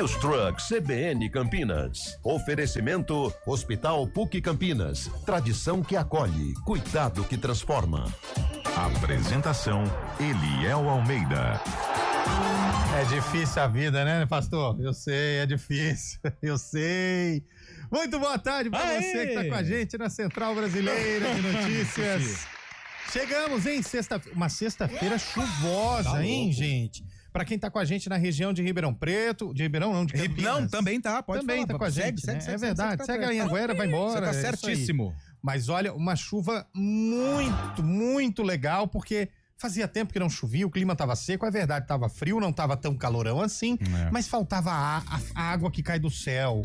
News Truck CBN Campinas. Oferecimento Hospital PUC Campinas. Tradição que acolhe, cuidado que transforma. Apresentação Eliel Almeida. É difícil a vida, né, pastor? Eu sei, é difícil. Eu sei. Muito boa tarde pra você que tá com a gente na Central Brasileira de Notícias. Chegamos, hein? Uma sexta-feira chuvosa, hein, gente? Pra quem tá com a gente na região de Ribeirão Preto, de Ribeirão não, de Campinas. Não, também tá, pode também falar. Tá com a gente, segue, é verdade. Segue a Anhanguera, vai embora. Você tá certíssimo. Mas olha, uma chuva muito legal, porque fazia tempo que não chovia, o clima tava seco, é verdade, tava frio, não tava tão calorão assim, mas faltava a água que cai do céu.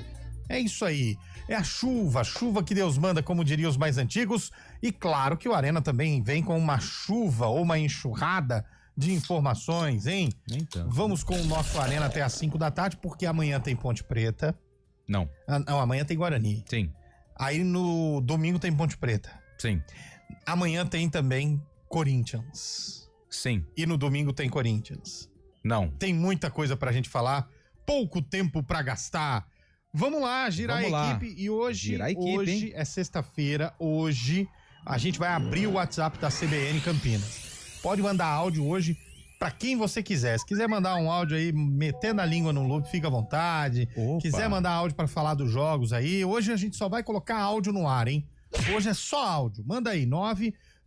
É isso aí, é a chuva que Deus manda, como diriam os mais antigos, e claro que o Arena também vem com uma chuva ou uma enxurrada de informações, hein? Então. Vamos com o nosso Arena até às 5 da tarde, porque amanhã tem Ponte Preta. Não, amanhã tem Guarani. sim. Aí no domingo tem Ponte Preta. Sim. Amanhã tem também Corinthians. Sim. E no domingo tem Corinthians. Não. Tem muita coisa pra gente falar, pouco tempo pra gastar. Vamos lá, girar a equipe. E hoje é sexta-feira, hoje a gente vai abrir o WhatsApp da CBN Campinas. Pode mandar áudio hoje pra quem você quiser. Se quiser mandar um áudio aí, metendo a língua no loop, fica à vontade. Opa. Quiser mandar áudio pra falar dos jogos aí, hoje a gente só vai colocar áudio no ar, hein? Hoje é só áudio. Manda aí,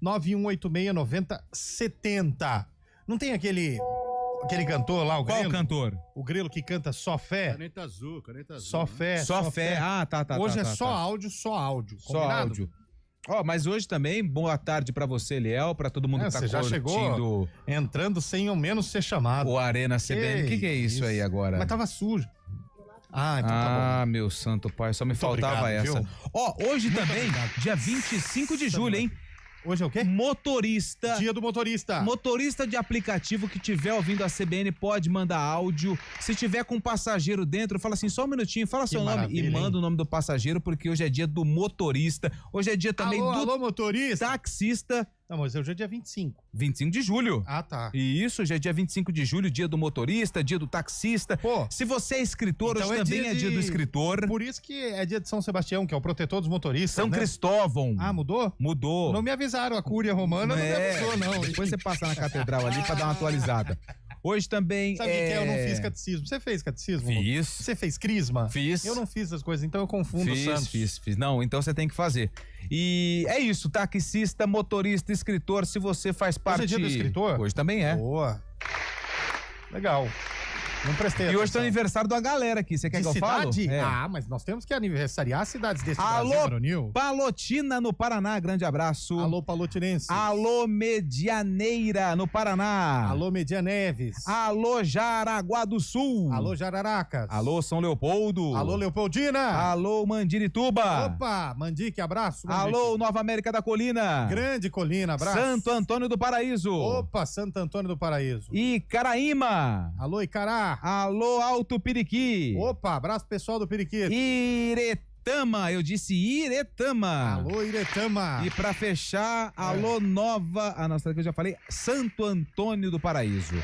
991869070. Não tem aquele cantor lá, o Grilo? Qual cantor? O Grilo que canta Só Fé? Caneta azul. Só fé. Só fé. Ah, tá. Hoje é só áudio. Só Combinado? áudio. Ó, mas hoje também, boa tarde pra você, Eliel, pra todo mundo que tá você já chegou entrando sem ao menos ser chamado. o Arena CBN. O que é isso aí agora? Mas tava sujo. Ah, então tá bom. Meu santo pai, só me Muito faltava obrigado, essa. viu? Ó, hoje também, dia 25 de julho, hein? Hoje é o quê? Motorista. Dia do motorista. Motorista de aplicativo que tiver ouvindo a CBN pode mandar áudio. Se tiver com um passageiro dentro, fala assim, só um minutinho, fala seu nome e manda o nome do passageiro, porque hoje é dia do motorista. Hoje é dia também alô, motorista. taxista. Não, mas hoje é dia 25. 25 de julho. Ah, tá. E isso, já é dia 25 de julho, dia do motorista, dia do taxista. Pô, se você é escritor, então hoje também é dia do escritor. Por isso que é dia de São Sebastião, que é o protetor dos motoristas, São Cristóvão. Ah, mudou? Mudou. Não me avisaram, a Cúria Romana não me avisou, não. Depois você passa na catedral ali pra dar uma atualizada. Hoje também Sabe o que é? Eu não fiz catecismo. Você fez catecismo? Fiz. Você fez crisma? Fiz. Eu não fiz as coisas, então eu confundo os santos. Fiz. Não, então você tem que fazer. E é isso, taxista, motorista, escritor, se você faz parte... Hoje é dia do escritor? Hoje também é. Boa. Legal. Não prestei atenção. E hoje tem aniversário de uma galera aqui, você quer que eu falo? É. Ah, mas nós temos que aniversariar as cidades desse Alô, Brasil, Varonil. Palotina, no Paraná, grande abraço. Alô, Palotinense. Alô, Medianeira, no Paraná. Alô, Media Neves. Alô, Jaraguá do Sul. Alô, Jararacas. Alô, São Leopoldo. Alô, Leopoldina. Alô, Mandirituba. Opa, Mandique, abraço. Mandique. Alô, Nova América da Colina. Grande Colina, abraço. Santo Antônio do Paraíso. Opa, Santo Antônio do Paraíso. Icaraíma. Alô, Icará. Alô, Alto Piriqui. Opa, abraço pessoal do Periquito. Iretama, eu disse Iretama. Alô, Iretama. E pra fechar, alô, Nova... Ah, nossa, que eu já falei. Santo Antônio do Paraíso.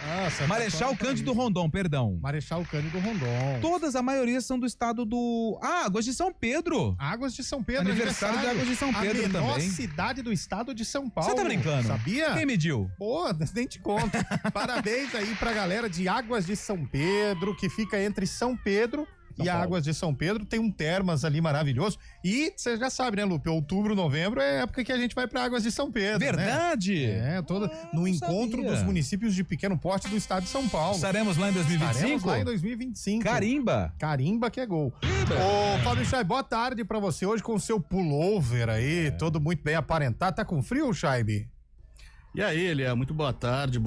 Marechal Cândido Rondon, perdão. Marechal Cândido Rondon. Todas, a maioria são do estado do... Águas de São Pedro. Águas de São Pedro. Aniversário de Águas de São Pedro também. A menor cidade do estado de São Paulo. Você tá brincando? Sabia? Quem mediu? Pô, nem te conto. Parabéns aí pra galera de Águas de São Pedro, que fica entre São Pedro e Águas de São Pedro. Tem um termas ali maravilhoso. E você já sabe, né, Lupe? Outubro, novembro é a época que a gente vai pra Águas de São Pedro. Verdade? Né? No encontro dos municípios de pequeno porte do estado de São Paulo. Estaremos lá em 2025? Estaremos lá em 2025. Carimba que é gol. Ô, Fábio Chay, boa tarde pra você hoje com o seu pullover aí, todo muito bem aparentado. Tá com frio, Chaibe? E aí, Elia, muito boa tarde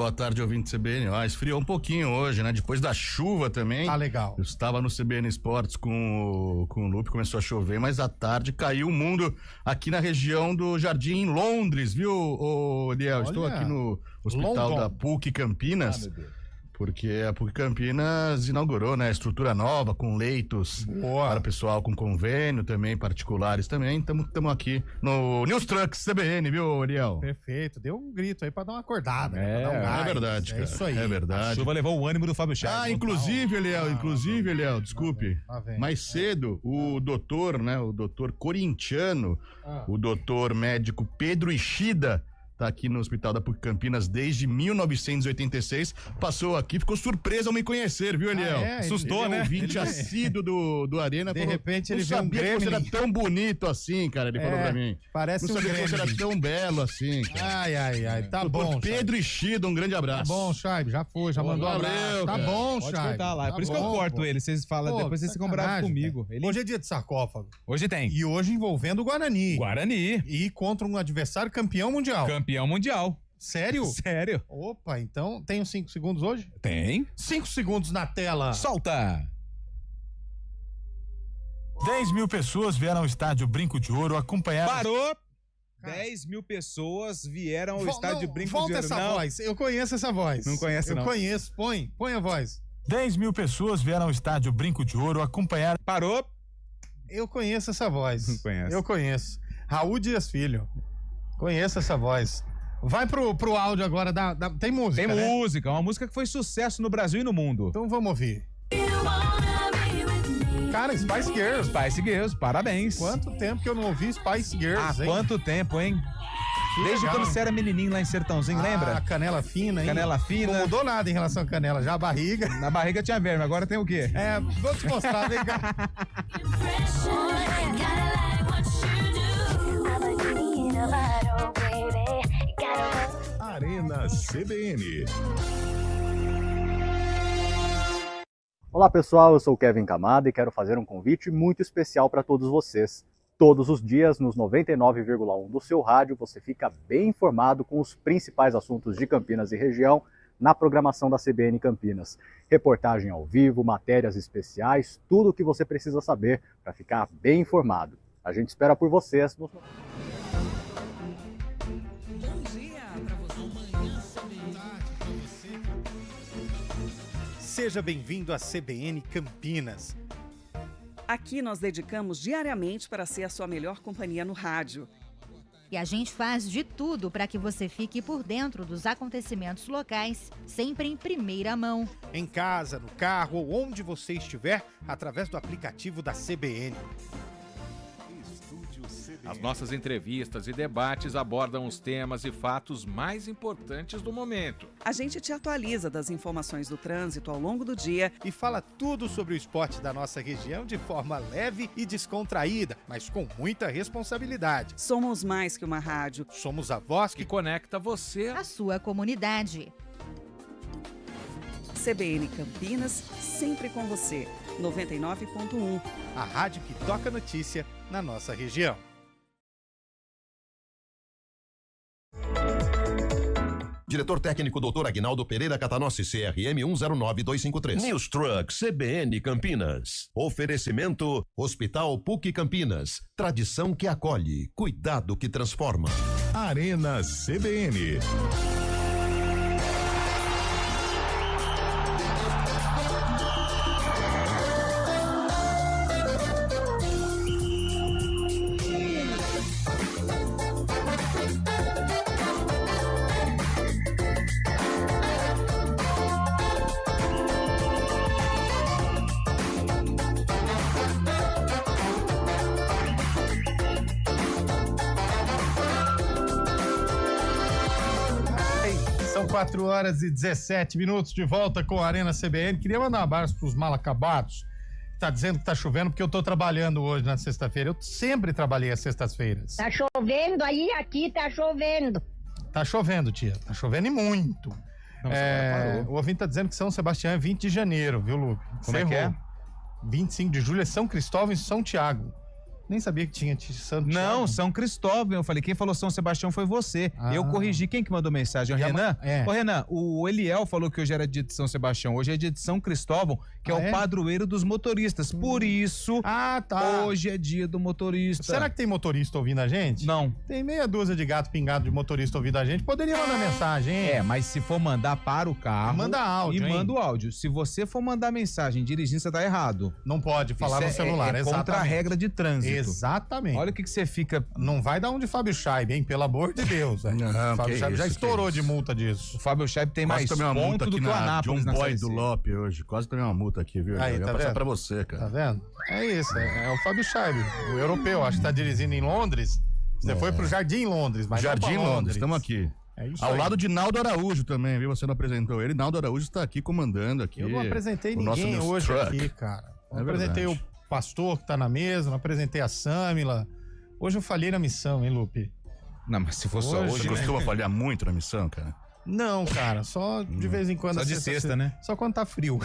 ouvinte do CBN. Esfriou um pouquinho hoje, né? Depois da chuva também. Ah, legal. Eu estava no CBN Esportes com o Lupe, começou a chover, mas à tarde caiu o mundo aqui na região do Jardim, em Londres, viu, Eliel? Estou aqui no hospital da PUC Campinas. Ah, meu Deus. Porque a PUC Campinas inaugurou, né? Estrutura nova, com leitos para o pessoal com convênio também, particulares também. Estamos aqui no News Trucks CBN, viu, Ariel? Perfeito. Deu um grito aí pra dar uma acordada. Né? É, Pra dar um gás. verdade, cara. É isso aí. É verdade. A chuva levou o ânimo do Fábio Chaves. Inclusive, Eliel, desculpe. Mais cedo, o doutor, né? O doutor corintiano, o doutor médico Pedro Ishida, tá aqui no Hospital da PUC Campinas desde 1986, passou aqui, ficou surpreso ao me conhecer, viu, Eliel? Assustou, né? Ouvinte assíduo do Arena. De repente ele vê um Gremlin. Não sabia que você era tão bonito assim, cara, ele falou pra mim. Parece não sabia que você era tão belo assim, cara. Ai, tá bom, Pedro Ishida, um grande abraço. Tá bom, Chaib, já foi, já mandou um abraço. Tá bom, Chaib. Pode cortar lá, por isso que eu corto ele, vocês falam, depois vocês ficam bravos comigo. Hoje é dia de sarcófago. Hoje tem. E hoje envolvendo o Guarani. Guarani. E contra um adversário campeão mundial. Campeão mundial. Sério? Sério. Opa, então tem uns 5 segundos hoje? Tem. 5 segundos na tela. Solta. 10 mil pessoas vieram ao estádio Brinco de Ouro acompanhar... Parou. 10 mil pessoas vieram ao estádio Brinco de Ouro. Volta essa voz, eu conheço essa voz. Não conhece, não. Eu conheço, põe a voz. 10 mil pessoas vieram ao estádio Brinco de Ouro acompanhar... Parou. Eu conheço essa voz. Não conhece. Eu conheço. Raul Dias Filho. Conheço essa voz. Vai pro áudio agora, tem música, Tem né? música, uma música que foi sucesso no Brasil e no mundo. Então vamos ouvir. Cara, Spice Girls. Spice Girls, parabéns. Quanto tempo que eu não ouvi Spice Girls, hein? Quanto tempo, hein? Desde legal. quando você era menininho lá em Sertãozinho, lembra? Canela fina, hein? Canela fina. Não mudou nada em relação à canela, já a barriga. Na barriga tinha verme, agora tem o quê? Vou te mostrar, vem cá. Arena CBN. Olá pessoal, eu sou o Kevin Camada e quero fazer um convite muito especial para todos vocês. Todos os dias, nos 99,1 do seu rádio, você fica bem informado com os principais assuntos de Campinas e região na programação da CBN Campinas. Reportagem ao vivo, matérias especiais, tudo o que você precisa saber para ficar bem informado. A gente espera por vocês. Seja bem-vindo à CBN Campinas. Aqui nós dedicamos diariamente para ser a sua melhor companhia no rádio. E a gente faz de tudo para que você fique por dentro dos acontecimentos locais, sempre em primeira mão. Em casa, no carro ou onde você estiver, através do aplicativo da CBN. As nossas entrevistas e debates abordam os temas e fatos mais importantes do momento. A gente te atualiza das informações do trânsito ao longo do dia e fala tudo sobre o esporte da nossa região de forma leve e descontraída, mas com muita responsabilidade. Somos mais que uma rádio. Somos a voz que conecta você à sua comunidade. CBN Campinas, sempre com você. 99.1. A rádio que toca notícia na nossa região. Diretor técnico Dr. Aguinaldo Pereira Catanossi, CRM 109253. News Truck CBN Campinas. Oferecimento Hospital PUC Campinas. Tradição que acolhe, cuidado que transforma. Arena CBN. São 4 horas e 17 minutos de volta com a Arena CBN. Queria mandar um abraço para os mal acabados. Tá dizendo que tá chovendo porque eu tô trabalhando hoje na sexta-feira. Eu sempre trabalhei às sextas-feiras. Tá chovendo aí, aqui tá chovendo. Tá chovendo, tia. Tá chovendo e muito. O ouvinte tá dizendo que São Sebastião é 20 de janeiro, viu, Lu? Como é que é? 25 de julho é São Cristóvão e São Tiago. Nem sabia que tinha Santo Não, Thiago. São Cristóvão. Eu falei, quem falou São Sebastião foi você. Eu corrigi. Quem que mandou mensagem? O Renan? Ô, Renan, o Eliel falou que hoje era dia de São Sebastião. Hoje é dia de São Cristóvão, que é o padroeiro dos motoristas. Por isso, hoje é dia do motorista. Será que tem motorista ouvindo a gente? Não. Tem meia dúzia de gato pingado de motorista ouvindo a gente. Poderia mandar mensagem, hein? Mas se for mandar para o carro... Manda áudio, hein? Manda o áudio. Se você for mandar mensagem dirigindo, você tá errado. Não pode falar no celular, exatamente. Contra a regra de trânsito. Exatamente. Olha o que você fica... Não vai dar um de Fábio Scheib, hein? Pelo amor de Deus. Não, Fábio Scheib já estourou de multa disso. O Fábio Scheib tem mais ponto do que o Anápolis John Boy do Lope hoje. Quase tomei uma multa aqui, viu? Aí, eu ia tá passar vendo? pra você, cara. Tá vendo? É isso, é o Fábio Scheib, o europeu. Acho que tá dirigindo em Londres. Você foi pro Jardim Londres, mas Jardim não pra Londres, estamos aqui. É isso Ao aí. lado de Naldo Araújo também, viu? Você não apresentou ele. Naldo Araújo está aqui comandando aqui. Eu não apresentei o nosso ninguém News hoje Truck. aqui, cara. Não É apresentei verdade. o pastor que tá na mesa, não apresentei a Sâmila. Hoje eu falhei na missão, hein, Lupe? Não, mas se for só hoje... Você costuma falhar muito na missão, cara? Não, cara, só de vez em quando. Só de sexta, né? Só quando tá frio.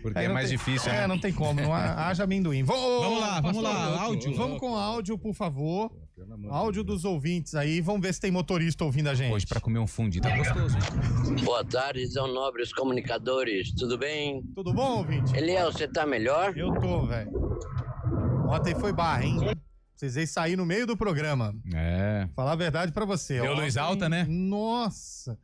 Porque Aí é não mais tem- difícil, né? Não tem como, não haja amendoim. Vamos lá, pastor, áudio. Vamos com áudio, por favor. Áudio dos ouvintes aí, vamos ver se tem motorista ouvindo a gente. Hoje pra comer um fundido tá gostoso, hein? Boa tarde, são nobres comunicadores, tudo bem? Tudo bom, ouvinte? Eliel, você tá melhor? Eu tô, velho. Ontem foi barra, hein? Precisei sair no meio do programa. Falar a verdade pra você. Deu luz alta, né? Nossa.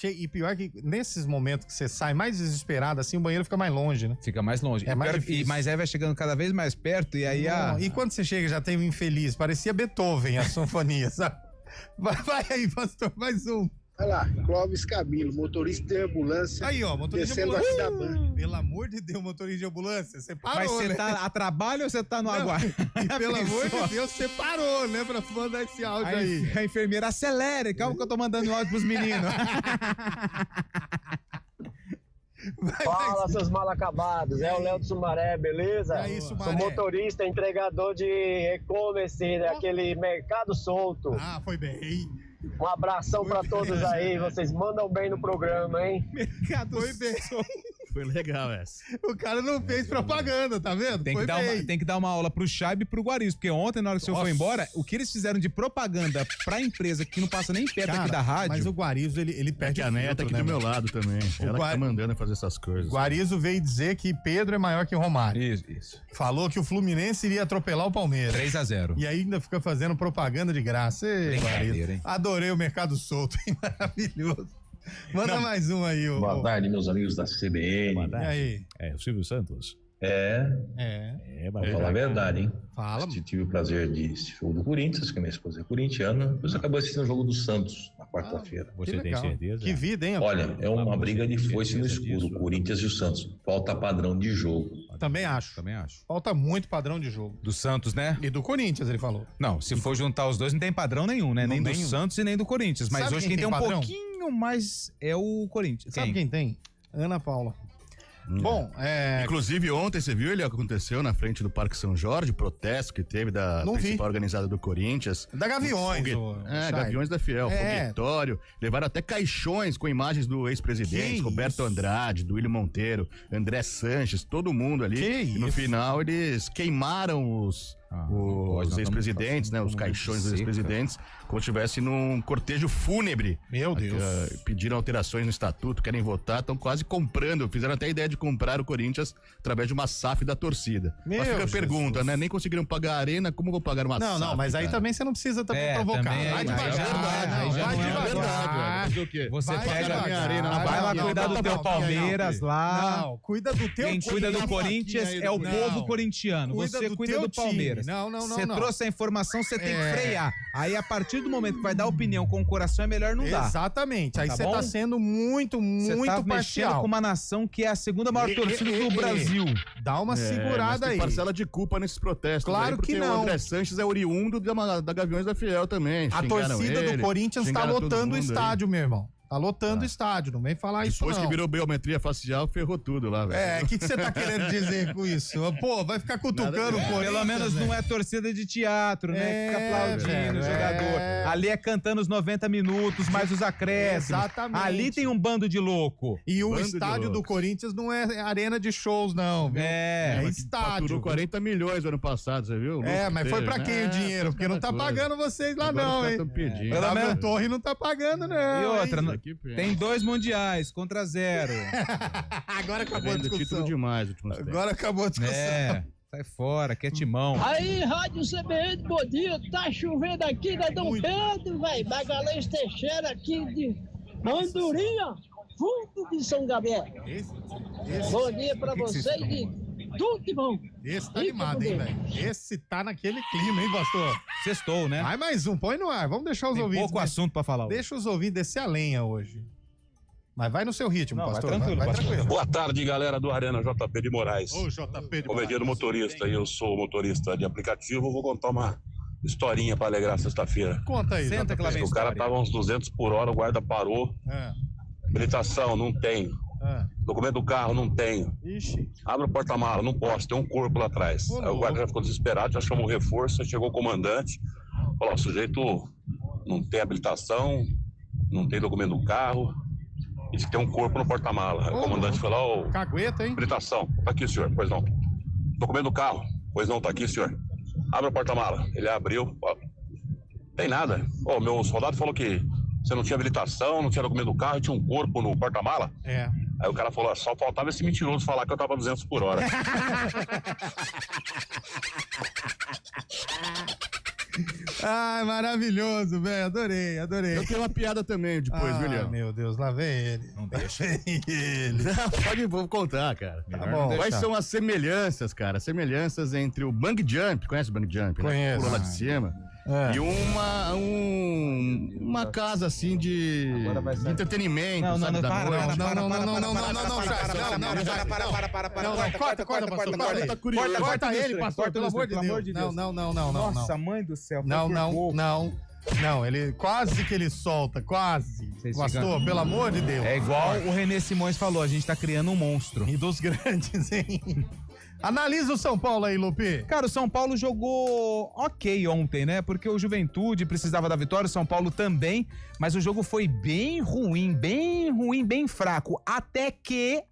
E pior que nesses momentos que você sai mais desesperado, assim, o banheiro fica mais longe, né? Fica mais longe. É mais Pior- difícil. Mas aí vai chegando cada vez mais perto e aí E quando você chega já tem um infeliz. Parecia Beethoven, a sinfonia, sabe? Vai aí, pastor, mais um. Olha lá, Clóvis Camilo, motorista de ambulância. Aí, ó, motorista de descendo ambulância. aqui da banca. Pelo amor de Deus, motorista de ambulância, você parou, Mas você né? tá a trabalho ou você tá no aguardo? E pelo amor de Deus, você parou, né? Pra mandar esse áudio aí. A enfermeira acelere, calma que eu tô mandando áudio pros meninos. Fala, seus mal acabados. É o Léo do Sumaré, beleza? E aí, Sumaré? Sou motorista, entregador de e-commerce, daquele mercado solto. Ah, foi bem. Um abração pra todos aí. Vocês mandam bem no programa, hein? Foi bem. Foi legal essa. O cara não fez propaganda, tá vendo? Tem que dar uma aula pro Chaib e pro Guariz, porque ontem, na hora que o senhor foi embora, o que eles fizeram de propaganda pra empresa que não passa nem perto aqui da rádio... Mas o Guarizo, ele perde a neta tá aqui do meu lado também. Ela que tá mandando fazer essas coisas. Guarizo veio dizer que Pedro é maior que o Romário. Isso. Falou que o Fluminense iria atropelar o Palmeiras. 3-0. E ainda fica fazendo propaganda de graça. Ei, Guarizo. hein? Adorei o mercado solto, hein? Maravilhoso. Manda mais um aí, ô. Boa tarde, meus amigos da CBN. Boa tarde. E aí? É o Silvio Santos. Vou mas falar a verdade, hein? Fala. Tive o prazer de assistir o jogo do Corinthians, que minha esposa é corintiana. Depois acabou assistindo o jogo do Santos na quarta-feira. Você tem certeza? Que vida, hein? Olha, é uma briga de foice no escuro, o Corinthians e o Santos. Falta padrão de jogo. Também acho. Falta muito padrão de jogo. Do Santos, né? E do Corinthians, ele falou. Não, se for juntar os dois, não tem padrão nenhum, né? Nem do Santos e nem do Corinthians. Mas Sabe hoje quem quem tem um padrão? pouquinho mais é o Corinthians. Sabe quem tem? Ana Paula. Bom, Inclusive, ontem, você viu ele o que aconteceu na frente do Parque São Jorge, o protesto que teve da Não vi. principal organizada do Corinthians. Da Gaviões, Chay. Gaviões da Fiel, É. foguetório. Levaram até caixões com imagens do ex-presidente, Que Roberto isso? Andrade, Duílio Monteiro, André Sanches, todo mundo ali. E no isso? final eles queimaram os ex-presidentes, né? Os caixões dos ex-presidentes, como se estivesse num cortejo fúnebre. Meu Deus. Pediram alterações no estatuto, querem votar, estão quase comprando. Fizeram até a ideia de comprar o Corinthians através de uma SAF da torcida. Meu Mas fica a Jesus. pergunta, né? Nem conseguiram pagar a arena, como vou pagar uma SAF? Não, mas aí cara? também você não precisa também provocar. também, Vai mas devagar. já Vai não é devagar. verdade, fazer o quê? Você Vai pega devagar. minha arena, vai lá cuidar do teu Palmeiras lá. Não, cuida do teu Quem time. cuida do Não, Corinthians é o não. povo corintiano. Cuida Você do cuida teu do Palmeiras. time. Não, Você não. trouxe a informação, você tem que frear. Aí, a partir do momento que vai dar opinião com o coração, é melhor não dar. Exatamente. Aí Tá você bom? tá sendo muito Você tá mexendo parcial. com uma nação que é a segunda maior torcida do Brasil. Dá uma mas segurada tem aí. parcela de culpa nesses protestos. Claro aí, porque que não. o André Sanches é oriundo da Gaviões da Fiel também. A Xingaram torcida ele, do Corinthians tá xingaram todo lotando o mundo aí. estádio, meu irmão. Tá lotando o estádio, não vem falar isso não. Depois que virou biometria facial, ferrou tudo lá, velho. O que você tá querendo dizer com isso? Pô, vai ficar cutucando o Corinthians. Pelo menos não é torcida de teatro, né? Fica aplaudindo o jogador. Ali é cantando os 90 minutos, mais os acréscimos. Exatamente. Ali tem um bando de louco. E o estádio do Corinthians não é arena de shows, não. Viu? É estádio. Faturou 40 milhões no ano passado, você viu? Mas foi pra quem o dinheiro? Porque não tá pagando vocês lá não, hein? Pelo menos o Torre não tá pagando, não. E outra, tem 2 mundiais contra 0. Agora acabou a discussão. Demais, Agora acabou a discussão. Sai fora, que é timão. Aí, Rádio CBN, bom dia. Tá chovendo aqui na Dom Pedro, velho. Magalhães Teixeira aqui de Andorinha, fundo de São Gabriel. Bom dia pra vocês e tudo de bom. Esse tá animado, hein, velho? Esse tá naquele clima, hein, pastor? Sextou, né? Vai mais um, põe no ar. Vamos deixar os ouvintes. Pouco assunto pra falar hoje. Deixa os ouvintes descer a lenha hoje. Mas vai no seu ritmo, pastor. Vai tranquilo. Boa tarde, galera do Arena JP de Moraes. Ô, JP de Moraes. Como é dia do motorista, e eu sou motorista de aplicativo, vou contar uma historinha pra alegrar sexta-feira. Conta aí. Senta que lá vem o cara tava uns 200 por hora, o guarda parou. Habilitação, não tem. Documento do carro, não tenho. Ixi. Abre o porta-mala, não posso, tem um corpo lá atrás. Aí o guarda já ficou desesperado, já chamou o reforço, chegou o comandante. Falou, o sujeito não tem habilitação, não tem documento do carro. Diz que tem um corpo no porta-mala. O comandante falou, cagueta, hein? Habilitação, tá aqui, senhor, pois não. Documento do carro, pois não, tá aqui, senhor. Abre o porta-mala. Ele abriu, ó, tem nada. Ó, meu soldado falou que você não tinha habilitação, não tinha documento do carro, tinha um corpo no porta-mala. Aí o cara falou, só faltava esse mentiroso falar que eu tava 200 por hora. Ai, maravilhoso, velho. Adorei. Eu tenho uma piada também depois, William. Meu Deus, lá vem ele. Não deixa. ele. Não, vou contar, cara. Tá bom. Quais são as semelhanças, cara? Semelhanças entre o bang jump, conhece o bang jump? Conheço. Pula lá de cima. E uma casa assim de entretenimento, sabe? Corta ele, pastor, pelo amor de Deus. Não. Nossa, mãe do céu. Não, ele quase que ele solta, quase. Pastor, pelo amor de Deus. É igual o René Simões falou, a gente tá criando um monstro. E dos grandes, hein? Analisa o São Paulo aí, Lupi. Cara, o São Paulo jogou ok ontem, né? Porque o Juventude precisava da vitória, o São Paulo também, mas o jogo foi bem ruim, bem fraco. Até que...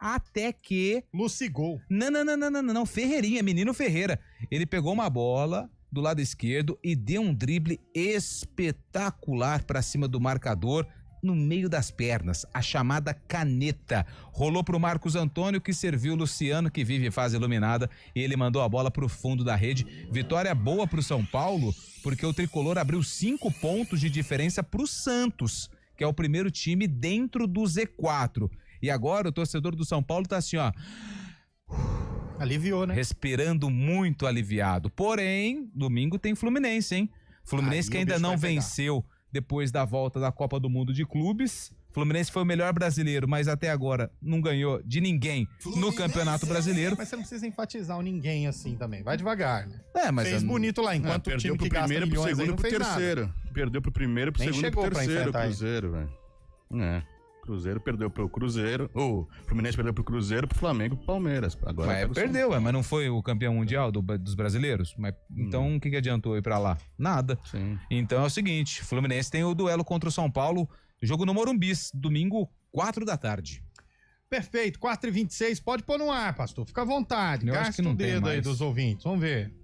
Lucigol. Não, Ferreirinha, menino Ferreira. Ele pegou uma bola do lado esquerdo e deu um drible espetacular pra cima do marcador, no meio das pernas, a chamada caneta. Rolou pro Marcos Antônio, que serviu o Luciano, que vive em fase iluminada, e ele mandou a bola pro fundo da rede. Vitória boa pro São Paulo, porque o tricolor abriu 5 pontos de diferença pro Santos, que é o primeiro time dentro do Z4. E agora o torcedor do São Paulo tá assim, ó... Aliviou, né? Respirando muito aliviado. Porém, domingo tem Fluminense, hein? Fluminense que ainda não venceu depois da volta da Copa do Mundo de Clubes. Fluminense foi o melhor brasileiro, mas até agora não ganhou de ninguém no Campeonato Brasileiro. Mas você não precisa enfatizar o ninguém assim também. Vai devagar, né? Mas fez bonito lá, enquanto o time que gasta milhões pro segundo e pro terceiro. Perdeu pro primeiro, pro segundo e pro terceiro. Cruzeiro, velho. Cruzeiro perdeu pro Cruzeiro. O Fluminense perdeu pro Cruzeiro, pro Flamengo e pro Palmeiras. Agora perdeu, mas não foi o campeão mundial dos brasileiros? Então o que adiantou ir pra lá? Nada. Sim. Então é o seguinte, Fluminense tem o duelo contra o São Paulo, jogo no Morumbi, domingo, 4h. Perfeito, 4h26, pode pôr no ar, pastor, fica à vontade. Gasta o dedo aí dos ouvintes, vamos ver.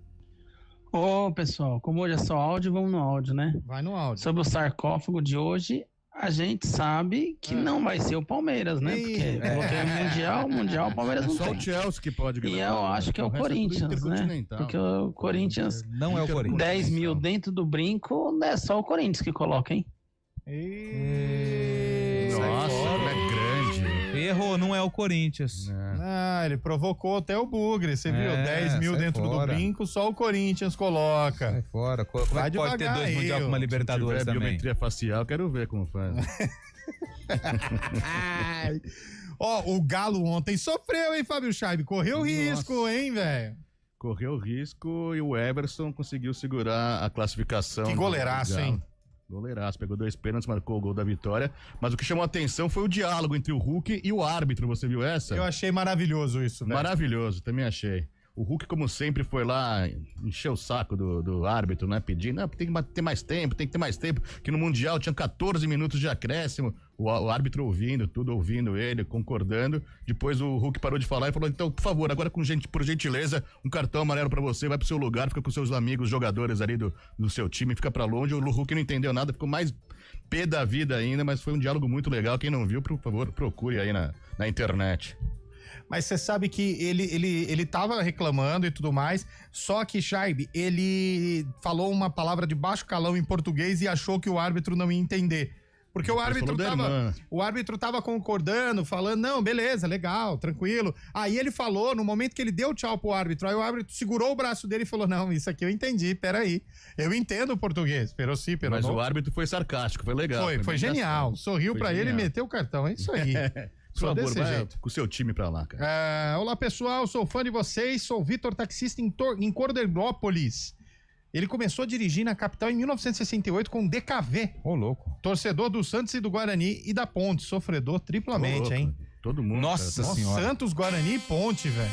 Pessoal, como hoje é só áudio, vamos no áudio, né? Vai no áudio. Sobre o sarcófago de hoje, a gente sabe que não vai ser o Palmeiras, né? Porque Mundial, o Palmeiras não tem. Só o Chelsea que pode ganhar. E eu acho que é o Corinthians, né? Porque o Corinthians... Não é o Corinthians. 10 mil dentro do brinco, não é só o Corinthians que coloca, hein? Nossa, é grande. Errou, não é o Corinthians. Ele provocou até o Bugre, você viu? 10 mil dentro do brinco, só o Corinthians coloca. Sai fora. Como é que pode ter 2 mundial com uma Libertadores também? Biometria facial, quero ver como faz. O Galo ontem sofreu, hein, Fábio Scheibe? Correu risco, hein, velho? Correu risco e o Everson conseguiu segurar a classificação. Que goleiraço, hein? Goleiraço, pegou 2 pênaltis, marcou o gol da vitória. Mas o que chamou a atenção foi o diálogo entre o Hulk e o árbitro. Você viu essa? Eu achei maravilhoso isso, né? Maravilhoso, também achei. O Hulk, como sempre, foi lá encher o saco do árbitro, né? Pedindo, não, tem que ter mais tempo, que no Mundial tinha 14 minutos de acréscimo. O árbitro ouvindo, tudo ouvindo ele, concordando. Depois o Hulk parou de falar e falou, então, por favor, agora por gentileza, um cartão amarelo pra você, vai pro seu lugar, fica com seus amigos, jogadores ali do seu time, fica pra longe. O Hulk não entendeu nada, ficou mais pé da vida ainda, mas foi um diálogo muito legal. Quem não viu, por favor, procure aí na internet. Mas você sabe que ele tava reclamando e tudo mais, só que, Shaibe, ele falou uma palavra de baixo calão em português e achou que o árbitro não ia entender. Porque o árbitro tava concordando, falando, não, beleza, legal, tranquilo. Aí ele falou, no momento que ele deu tchau pro árbitro, aí o árbitro segurou o braço dele e falou, não, isso aqui eu entendi, peraí. Eu entendo o português, pero sim, pero Mas não. O árbitro foi sarcástico, foi legal. Foi genial, sorriu pra ele e meteu o cartão, é isso aí. Por favor, vai com o seu time pra lá, cara. Olá, pessoal, sou fã de vocês, sou Vitor, taxista em Corderópolis. Ele começou a dirigir na capital em 1968 com DKV. Ô, louco. Torcedor do Santos e do Guarani e da Ponte, sofredor triplamente, hein? Todo mundo. Nossa senhora. Santos, Guarani e Ponte, velho.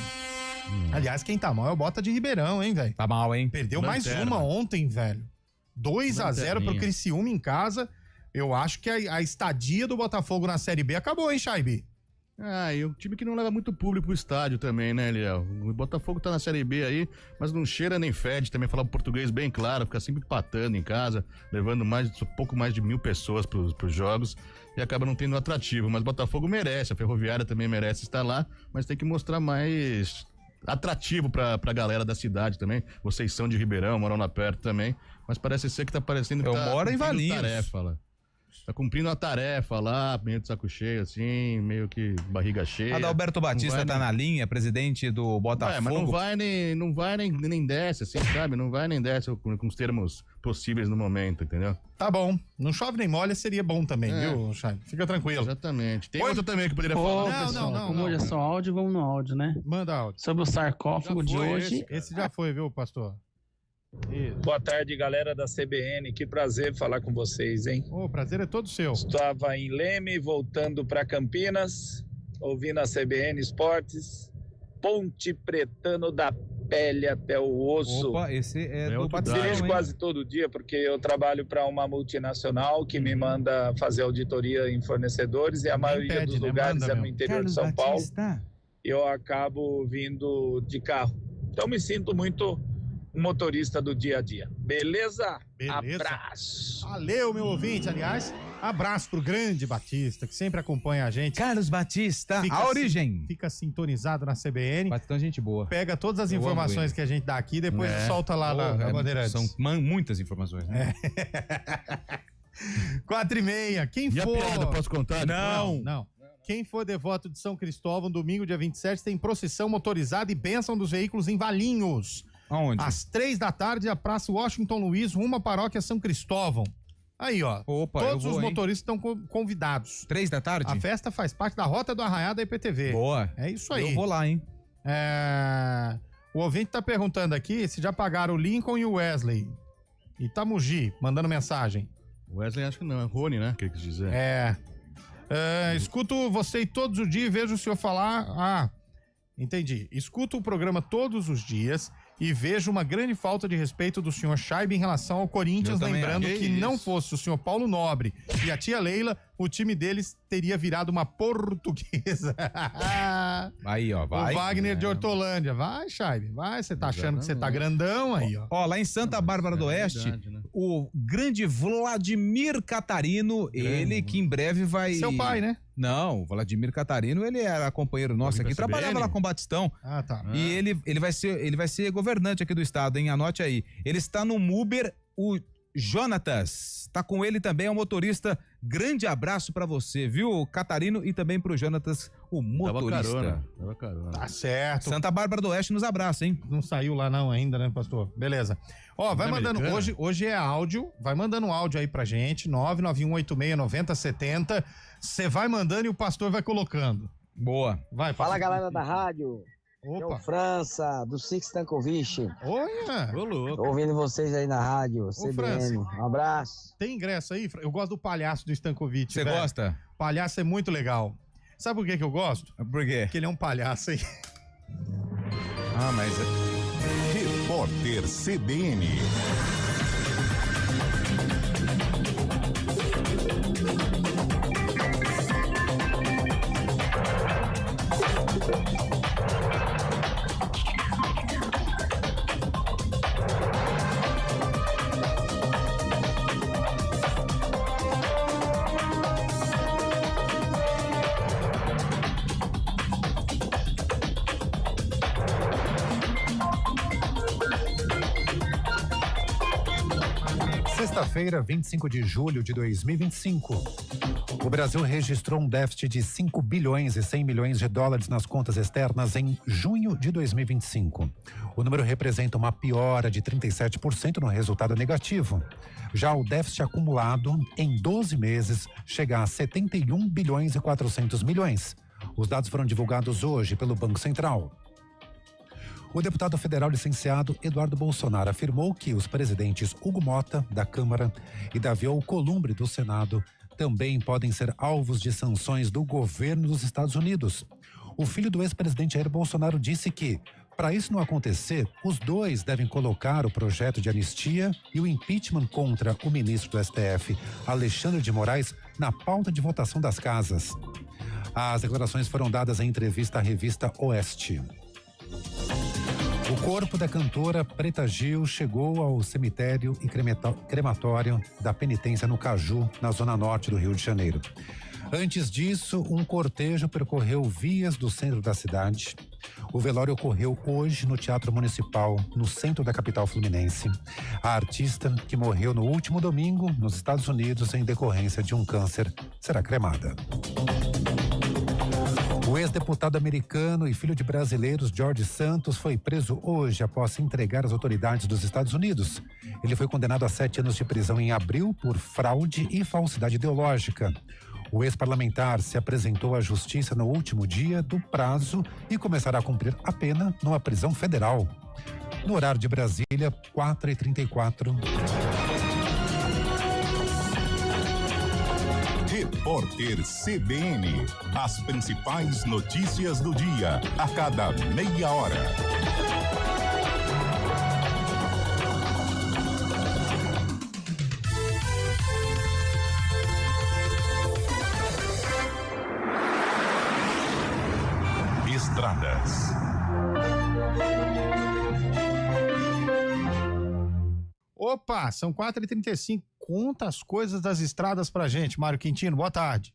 Aliás, quem tá mal é o Bota de Ribeirão, hein, velho? Tá mal, hein? Perdeu mais uma ontem, velho. 2-0 pro Criciúma em casa. Eu acho que a estadia do Botafogo na Série B acabou, hein, Shaibi? E o time que não leva muito público pro estádio também, né, Eliel? O Botafogo tá na Série B aí, mas não cheira nem fede, também fala português bem claro, fica sempre empatando em casa, levando pouco mais de 1.000 pessoas pros jogos e acaba não tendo atrativo, mas o Botafogo merece, a Ferroviária também merece estar lá, mas tem que mostrar mais atrativo pra galera da cidade também. Vocês são de Ribeirão, moram lá perto também, mas parece ser que tá parecendo que eu moro em Valinhos. Tarefa lá. Tá cumprindo uma tarefa lá, meio de saco cheio, assim, meio que barriga cheia. Adalberto Batista tá na linha, presidente do Botafogo. Mas não vai nem desce, assim, sabe? Não vai nem desce com os termos possíveis no momento, entendeu? Tá bom. Não chove nem molha, seria bom também, viu, Chay? Fica tranquilo. Exatamente. Tem outro também que poderia falar. Não. Como hoje é só áudio, vamos no áudio, né? Manda áudio. Sobre o sarcófago de hoje. Esse já foi, viu, pastor? Isso. Boa tarde, galera da CBN. Que prazer falar com vocês, hein? O prazer é todo seu. Estava em Leme, voltando para Campinas, ouvindo a CBN Esportes. Ponte Pretano da pele até o osso. Opa, esse é do Dirijo quase todo dia, porque eu trabalho para uma multinacional que me manda fazer auditoria em fornecedores e a maioria dos lugares é no interior de São Paulo. Eu acabo vindo de carro. Então me sinto muito motorista do dia a dia. Beleza? Abraço. Valeu, meu ouvinte. Aliás, abraço pro grande Batista, que sempre acompanha a gente. Carlos Batista, a origem. Fica sintonizado na CBN. Batistão é gente boa. Pega todas as informações que a gente dá aqui e depois solta lá na Bandeirantes. São muitas informações, né? 4h30. Quem for... E a piada, posso contar? Não. Quem for devoto de São Cristóvão, domingo, dia 27, tem procissão motorizada e bênção dos veículos em Valinhos. Aonde? Às 3h, a Praça Washington Luiz, rumo à Paróquia São Cristóvão. Aí, ó. Opa, todos os motoristas estão convidados. 3h? A festa faz parte da Rota do Arraiá da IPTV. Boa. É isso aí. Eu vou lá, hein? O ouvinte tá perguntando aqui se já pagaram o Lincoln e o Wesley. Itamugi, mandando mensagem. Wesley acho que não, é Rony, né? Que ele quis dizer. Escuto você todos os dias e vejo o senhor falar... Entendi. Escuto o programa todos os dias e vejo uma grande falta de respeito do senhor Scheibe em relação ao Corinthians, lembrando que não fosse o senhor Paulo Nobre e a tia Leila, o time deles teria virado uma portuguesa. Aí, ó, vai. O Wagner de Hortolândia. Vai, Scheibe, vai. Você tá achando que você tá grandão aí, ó. Ó, lá em Santa Bárbara do Oeste, verdade, né? O grande Vladimir Catarino, ele que em breve vai... Seu pai, né? Não, o Vladimir Catarino, ele era companheiro nosso aqui, trabalhava lá com o Batistão. Tá. E ele vai ser governante aqui do estado, hein? Anote aí. Ele está no Uber, o Jonatas. Tá com ele também, é um motorista. Grande abraço pra você, viu, Catarino, e também pro Jonatas, o motorista. Dava carona. Tá certo. Santa Bárbara do Oeste nos abraça, hein? Não saiu lá não ainda, né, pastor? Beleza. Ó, vai mandando, hoje é áudio, vai mandando um áudio aí pra gente, 991869070. Você vai mandando e o pastor vai colocando. Boa. Vai, fala, galera da rádio. Eu, França, do Six Stankovic. Olha! Ô, louco. Ouvindo vocês aí na rádio, CBN. França. Um abraço. Tem ingresso aí? Eu gosto do palhaço do Stankovic. Você gosta? Palhaço é muito legal. Sabe por que eu gosto? Por quê? Porque ele é um palhaço aí. Ah, mas... Repórter CBN. Sexta-feira, 25 de julho de 2025. O Brasil registrou um déficit de 5 bilhões e 100 milhões de dólares nas contas externas em junho de 2025. O número representa uma piora de 37% no resultado negativo. Já o déficit acumulado em 12 meses chega a 71 bilhões e 400 milhões. Os dados foram divulgados hoje pelo Banco Central. O deputado federal licenciado Eduardo Bolsonaro afirmou que os presidentes Hugo Mota, da Câmara, e Davi Alcolumbre, do Senado, também podem ser alvos de sanções do governo dos Estados Unidos. O filho do ex-presidente Jair Bolsonaro disse que, para isso não acontecer, os dois devem colocar o projeto de anistia e o impeachment contra o ministro do STF, Alexandre de Moraes, na pauta de votação das casas. As declarações foram dadas em entrevista à revista Oeste. O corpo da cantora Preta Gil chegou ao cemitério e crematório da penitência no Caju, na zona norte do Rio de Janeiro. Antes disso, um cortejo percorreu vias do centro da cidade. O velório ocorreu hoje no Teatro Municipal, no centro da capital fluminense. A artista, que morreu no último domingo nos Estados Unidos em decorrência de um câncer, será cremada. O ex-deputado americano e filho de brasileiros George Santos foi preso hoje após se entregar às autoridades dos Estados Unidos. Ele foi condenado a 7 anos de prisão em abril por fraude e falsidade ideológica. O ex-parlamentar se apresentou à justiça no último dia do prazo e começará a cumprir a pena numa prisão federal. No horário de Brasília, 4h34. Repórter CBN. As principais notícias do dia, a cada meia hora. Estradas. Opa, são 4h35. Conta as coisas das estradas pra gente. Mário Quintino, boa tarde.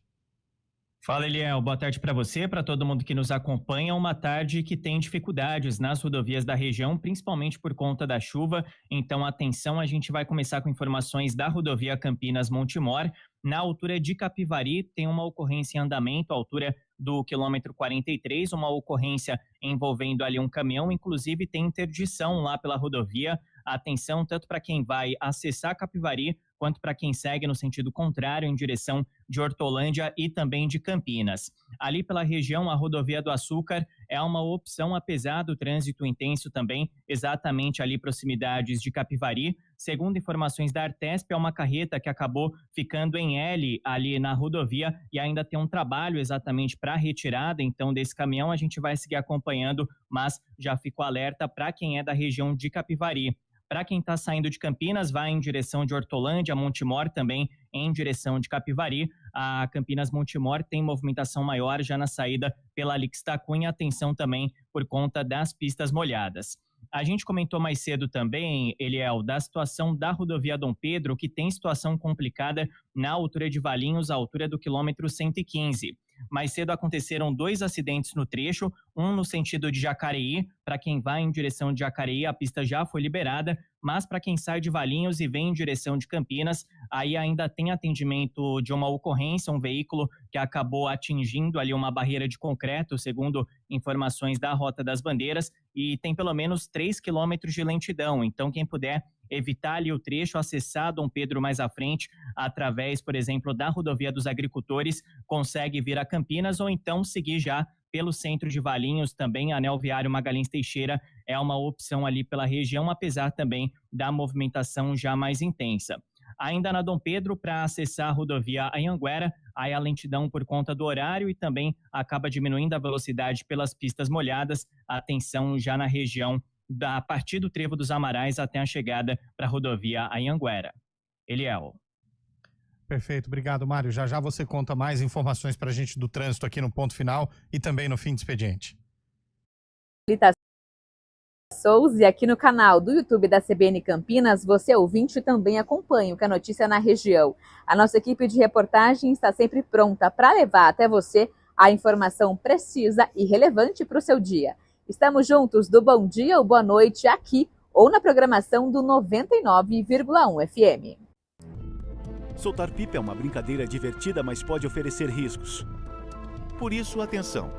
Fala, Eliel. Boa tarde para você, para todo mundo que nos acompanha. Uma tarde que tem dificuldades nas rodovias da região, principalmente por conta da chuva. Então, atenção, a gente vai começar com informações da rodovia Campinas-Montemor. Na altura de Capivari, tem uma ocorrência em andamento, à altura do quilômetro 43, uma ocorrência envolvendo ali um caminhão. Inclusive, tem interdição lá pela rodovia. Atenção, tanto para quem vai acessar Capivari, quanto para quem segue no sentido contrário, em direção de Hortolândia e também de Campinas. Ali pela região, a rodovia do Açúcar é uma opção, apesar do trânsito intenso também, exatamente ali proximidades de Capivari. Segundo informações da Artesp, é uma carreta que acabou ficando em L ali na rodovia e ainda tem um trabalho exatamente para retirada, então, desse caminhão. A gente vai seguir acompanhando, mas já ficou alerta para quem é da região de Capivari. Para quem está saindo de Campinas, vai em direção de Hortolândia, Montemor também em direção de Capivari. A Campinas-Montemor tem movimentação maior já na saída pela Alix da Cunha. Atenção também por conta das pistas molhadas. A gente comentou mais cedo também, Eliel, da situação da rodovia Dom Pedro, que tem situação complicada na altura de Valinhos, à altura do quilômetro 115. Mais cedo aconteceram 2 acidentes no trecho, um no sentido de Jacareí. Para quem vai em direção de Jacareí, a pista já foi liberada, mas para quem sai de Valinhos e vem em direção de Campinas, aí ainda tem atendimento de uma ocorrência, um veículo que acabou atingindo ali uma barreira de concreto, segundo informações da Rota das Bandeiras, e tem pelo menos 3 quilômetros de lentidão. Então, quem puder evitar ali o trecho, acessar Dom Pedro mais à frente, através, por exemplo, da rodovia dos Agricultores, consegue vir a Campinas, ou então seguir já pelo centro de Valinhos, também anel viário Magalhães Teixeira é uma opção ali pela região, apesar também da movimentação já mais intensa. Ainda na Dom Pedro, para acessar a rodovia Anhanguera, aí a lentidão por conta do horário e também acaba diminuindo a velocidade pelas pistas molhadas. Atenção já na região a partir do Trevo dos Amarais até a chegada para a rodovia Anhanguera. Eliel. Perfeito, obrigado, Mário. Já já você conta mais informações para a gente do trânsito aqui no ponto final e também no fim de expediente. Souza, e aqui no canal do YouTube da CBN Campinas, você ouvinte também acompanha o que é notícia na região. A nossa equipe de reportagem está sempre pronta para levar até você a informação precisa e relevante para o seu dia. Estamos juntos do bom dia ou boa noite aqui ou na programação do 99,1 FM. Soltar pipa é uma brincadeira divertida, mas pode oferecer riscos. Por isso, atenção!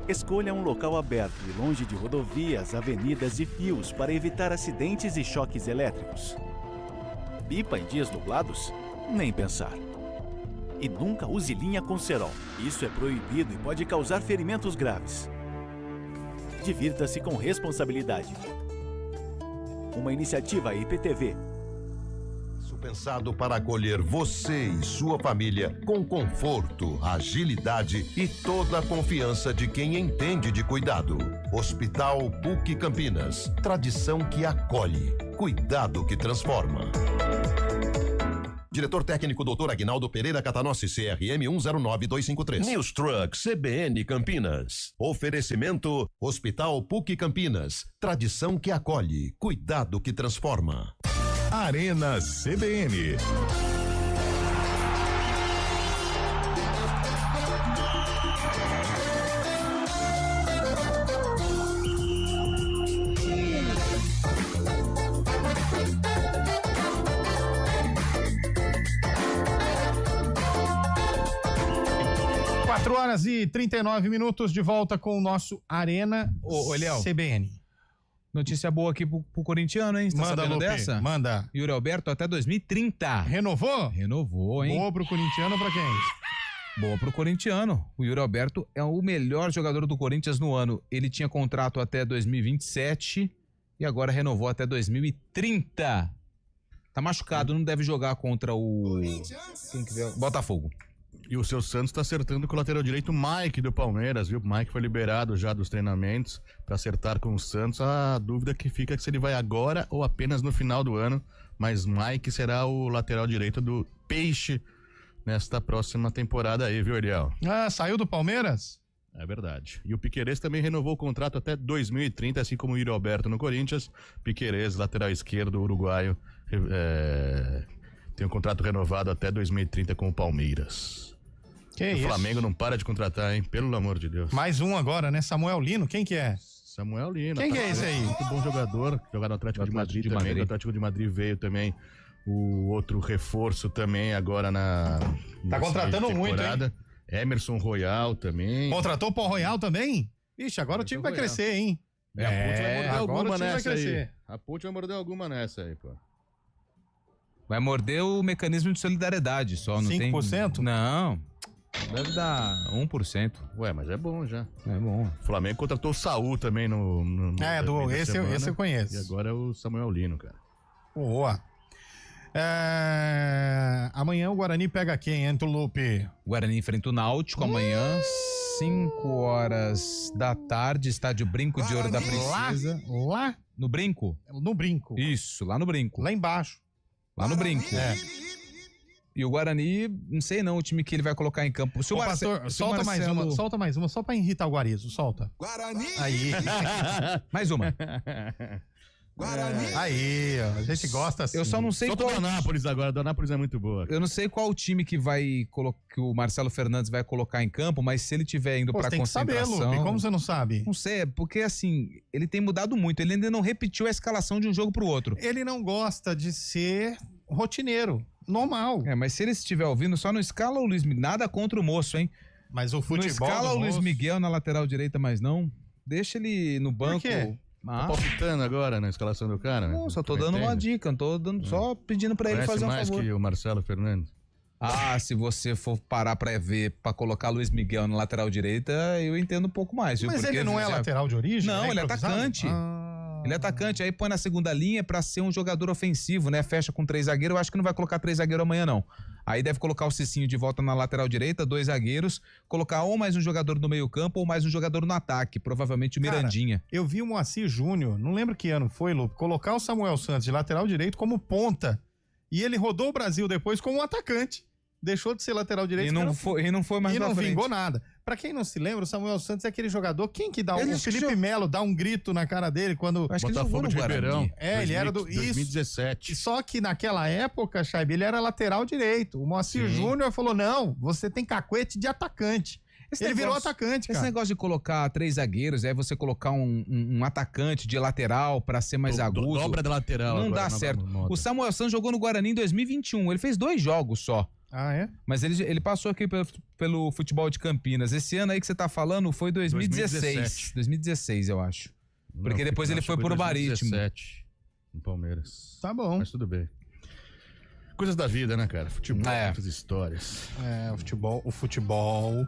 Escolha um local aberto e longe de rodovias, avenidas e fios para evitar acidentes e choques elétricos. Pipa em dias nublados? Nem pensar. E nunca use linha com cerol. Isso é proibido e pode causar ferimentos graves. Divirta-se com responsabilidade. Uma iniciativa IPTV. Pensado para acolher você e sua família com conforto, agilidade e toda a confiança de quem entende de cuidado. Hospital PUC Campinas. Tradição que acolhe. Cuidado que transforma. Diretor técnico Dr. Aguinaldo Pereira Catanossi, CRM 109253. News Truck CBN Campinas. Oferecimento Hospital PUC Campinas. Tradição que acolhe. Cuidado que transforma. Arena CBN. Quatro horas e 39 minutos de volta com o nosso Arena CBN. Notícia boa aqui pro corintiano, hein? Você tá sabendo dessa? Manda. Yuri Alberto até 2030. Renovou? Renovou, hein? Boa pro corintiano, pra quem? Boa pro corintiano. O Yuri Alberto é o melhor jogador do Corinthians no ano. Ele tinha contrato até 2027 e agora renovou até 2030. Tá machucado, não deve jogar contra o... Quem que veio? Botafogo. E o seu Santos tá acertando com o lateral direito Mike do Palmeiras, viu? O Mike foi liberado já dos treinamentos para acertar com o Santos. A dúvida que fica é se ele vai agora ou apenas no final do ano. Mas Mike será o lateral direito do Peixe nesta próxima temporada aí, viu, Ariel? Ah, saiu do Palmeiras? É verdade. E o Piquerez também renovou o contrato até 2030, assim como o Yuri Alberto no Corinthians. Piquerez, lateral esquerdo, uruguaio, tem um contrato renovado até 2030 com o Palmeiras. O Flamengo não para de contratar, hein? Pelo amor de Deus. Mais um agora, né? Samuel Lino, quem que é? Samuel Lino. Quem que é esse aí? Muito bom jogador, jogar no Atlético de Madrid também. Do Atlético de Madrid veio também o outro reforço também agora Tá contratando muito, hein? Emerson Royal também. Contratou o Paul Royal também? Ixi, agora o time vai crescer, hein? A Ponte vai morder alguma nessa aí. A Ponte vai morder alguma nessa aí, pô. Vai morder o mecanismo de solidariedade só, não 5%? Tem... Não. Deve dar 1%. Ué, mas é bom já. É bom. O Flamengo contratou o Saúl também esse eu conheço. E agora é o Samuel Lino, cara. Boa. Amanhã o Guarani pega quem, hein, Lupe? O Guarani enfrenta o Náutico amanhã, 5 horas da tarde, estádio Brinco de Ouro da Princesa. Lá? No Brinco? No Brinco. Isso, lá no Brinco. Lá embaixo. Lá no Brinco. E o Guarani, não sei não o time que ele vai colocar em campo. Se o pastor, solta mais uma, só pra irritar o Guarizo, solta. Guarani! Aí. Mais uma. Guarani! Aí, ó, a gente gosta assim. Eu só não sei qual... Solta o Anápolis agora, o Anápolis é muito boa. Eu não sei qual o time que que o Marcelo Fernandes vai colocar em campo, mas se ele tiver indo pra concentração... Tem que saber, Lupe, como você não sabe? Não sei, porque assim, ele tem mudado muito, ele ainda não repetiu a escalação de um jogo pro outro. Ele não gosta de ser rotineiro. Normal. Mas se ele estiver ouvindo, só não escala o Luiz Miguel. Nada contra o moço, hein? Mas o futebol. Não escala o Luiz Miguel na lateral direita, mas não. Deixa ele no banco. Por quê? Tá palpitando agora na escalação do cara, né? Não, só tô dando uma dica, não tô dando, só pedindo pra ele fazer um favor. Mais que o Marcelo Fernandes. Se você for parar pra ver, pra colocar Luiz Miguel na lateral direita, eu entendo um pouco mais, viu? Mas porque ele não é lateral de origem? Não, ele é atacante. Ele é atacante, aí põe na segunda linha pra ser um jogador ofensivo, né? Fecha com 3 zagueiros, eu acho que não vai colocar 3 zagueiros amanhã, não. Aí deve colocar o Cicinho de volta na lateral direita, 2 zagueiros, colocar ou mais um jogador no meio campo ou mais um jogador no ataque, provavelmente o Mirandinha. Cara, eu vi o Moacir Júnior, não lembro que ano foi, Lu, colocar o Samuel Santos de lateral direito como ponta, e ele rodou o Brasil depois como um atacante. Deixou de ser lateral direito. E não foi mais e pra não frente. vingou nada. Pra quem não se lembra, o Samuel Santos é aquele jogador, quem que dá o Felipe Melo dá um grito na cara dele quando... Acho que Botafogo de Ribeirão. Ele era do... 2017. Isso. Só que naquela época, Chaib, ele era lateral direito. O Moacir Júnior falou, não, você tem cacuete de atacante. Ele virou atacante, cara. Esse negócio de colocar 3 zagueiros, aí você colocar um atacante de lateral pra ser mais agudo. Dobra da lateral. Não dá certo. O Samuel Santos jogou no Guarani em 2021. Ele fez 2 jogos só. Ah, é? Mas ele passou aqui pelo futebol de Campinas. Esse ano aí que você tá falando foi 2016. 2016, eu acho. Porque não, depois ele foi pro Marítimo. 2017, no Palmeiras. Tá bom. Mas tudo bem. Coisas da vida, né, cara? Futebol, muitas histórias. O futebol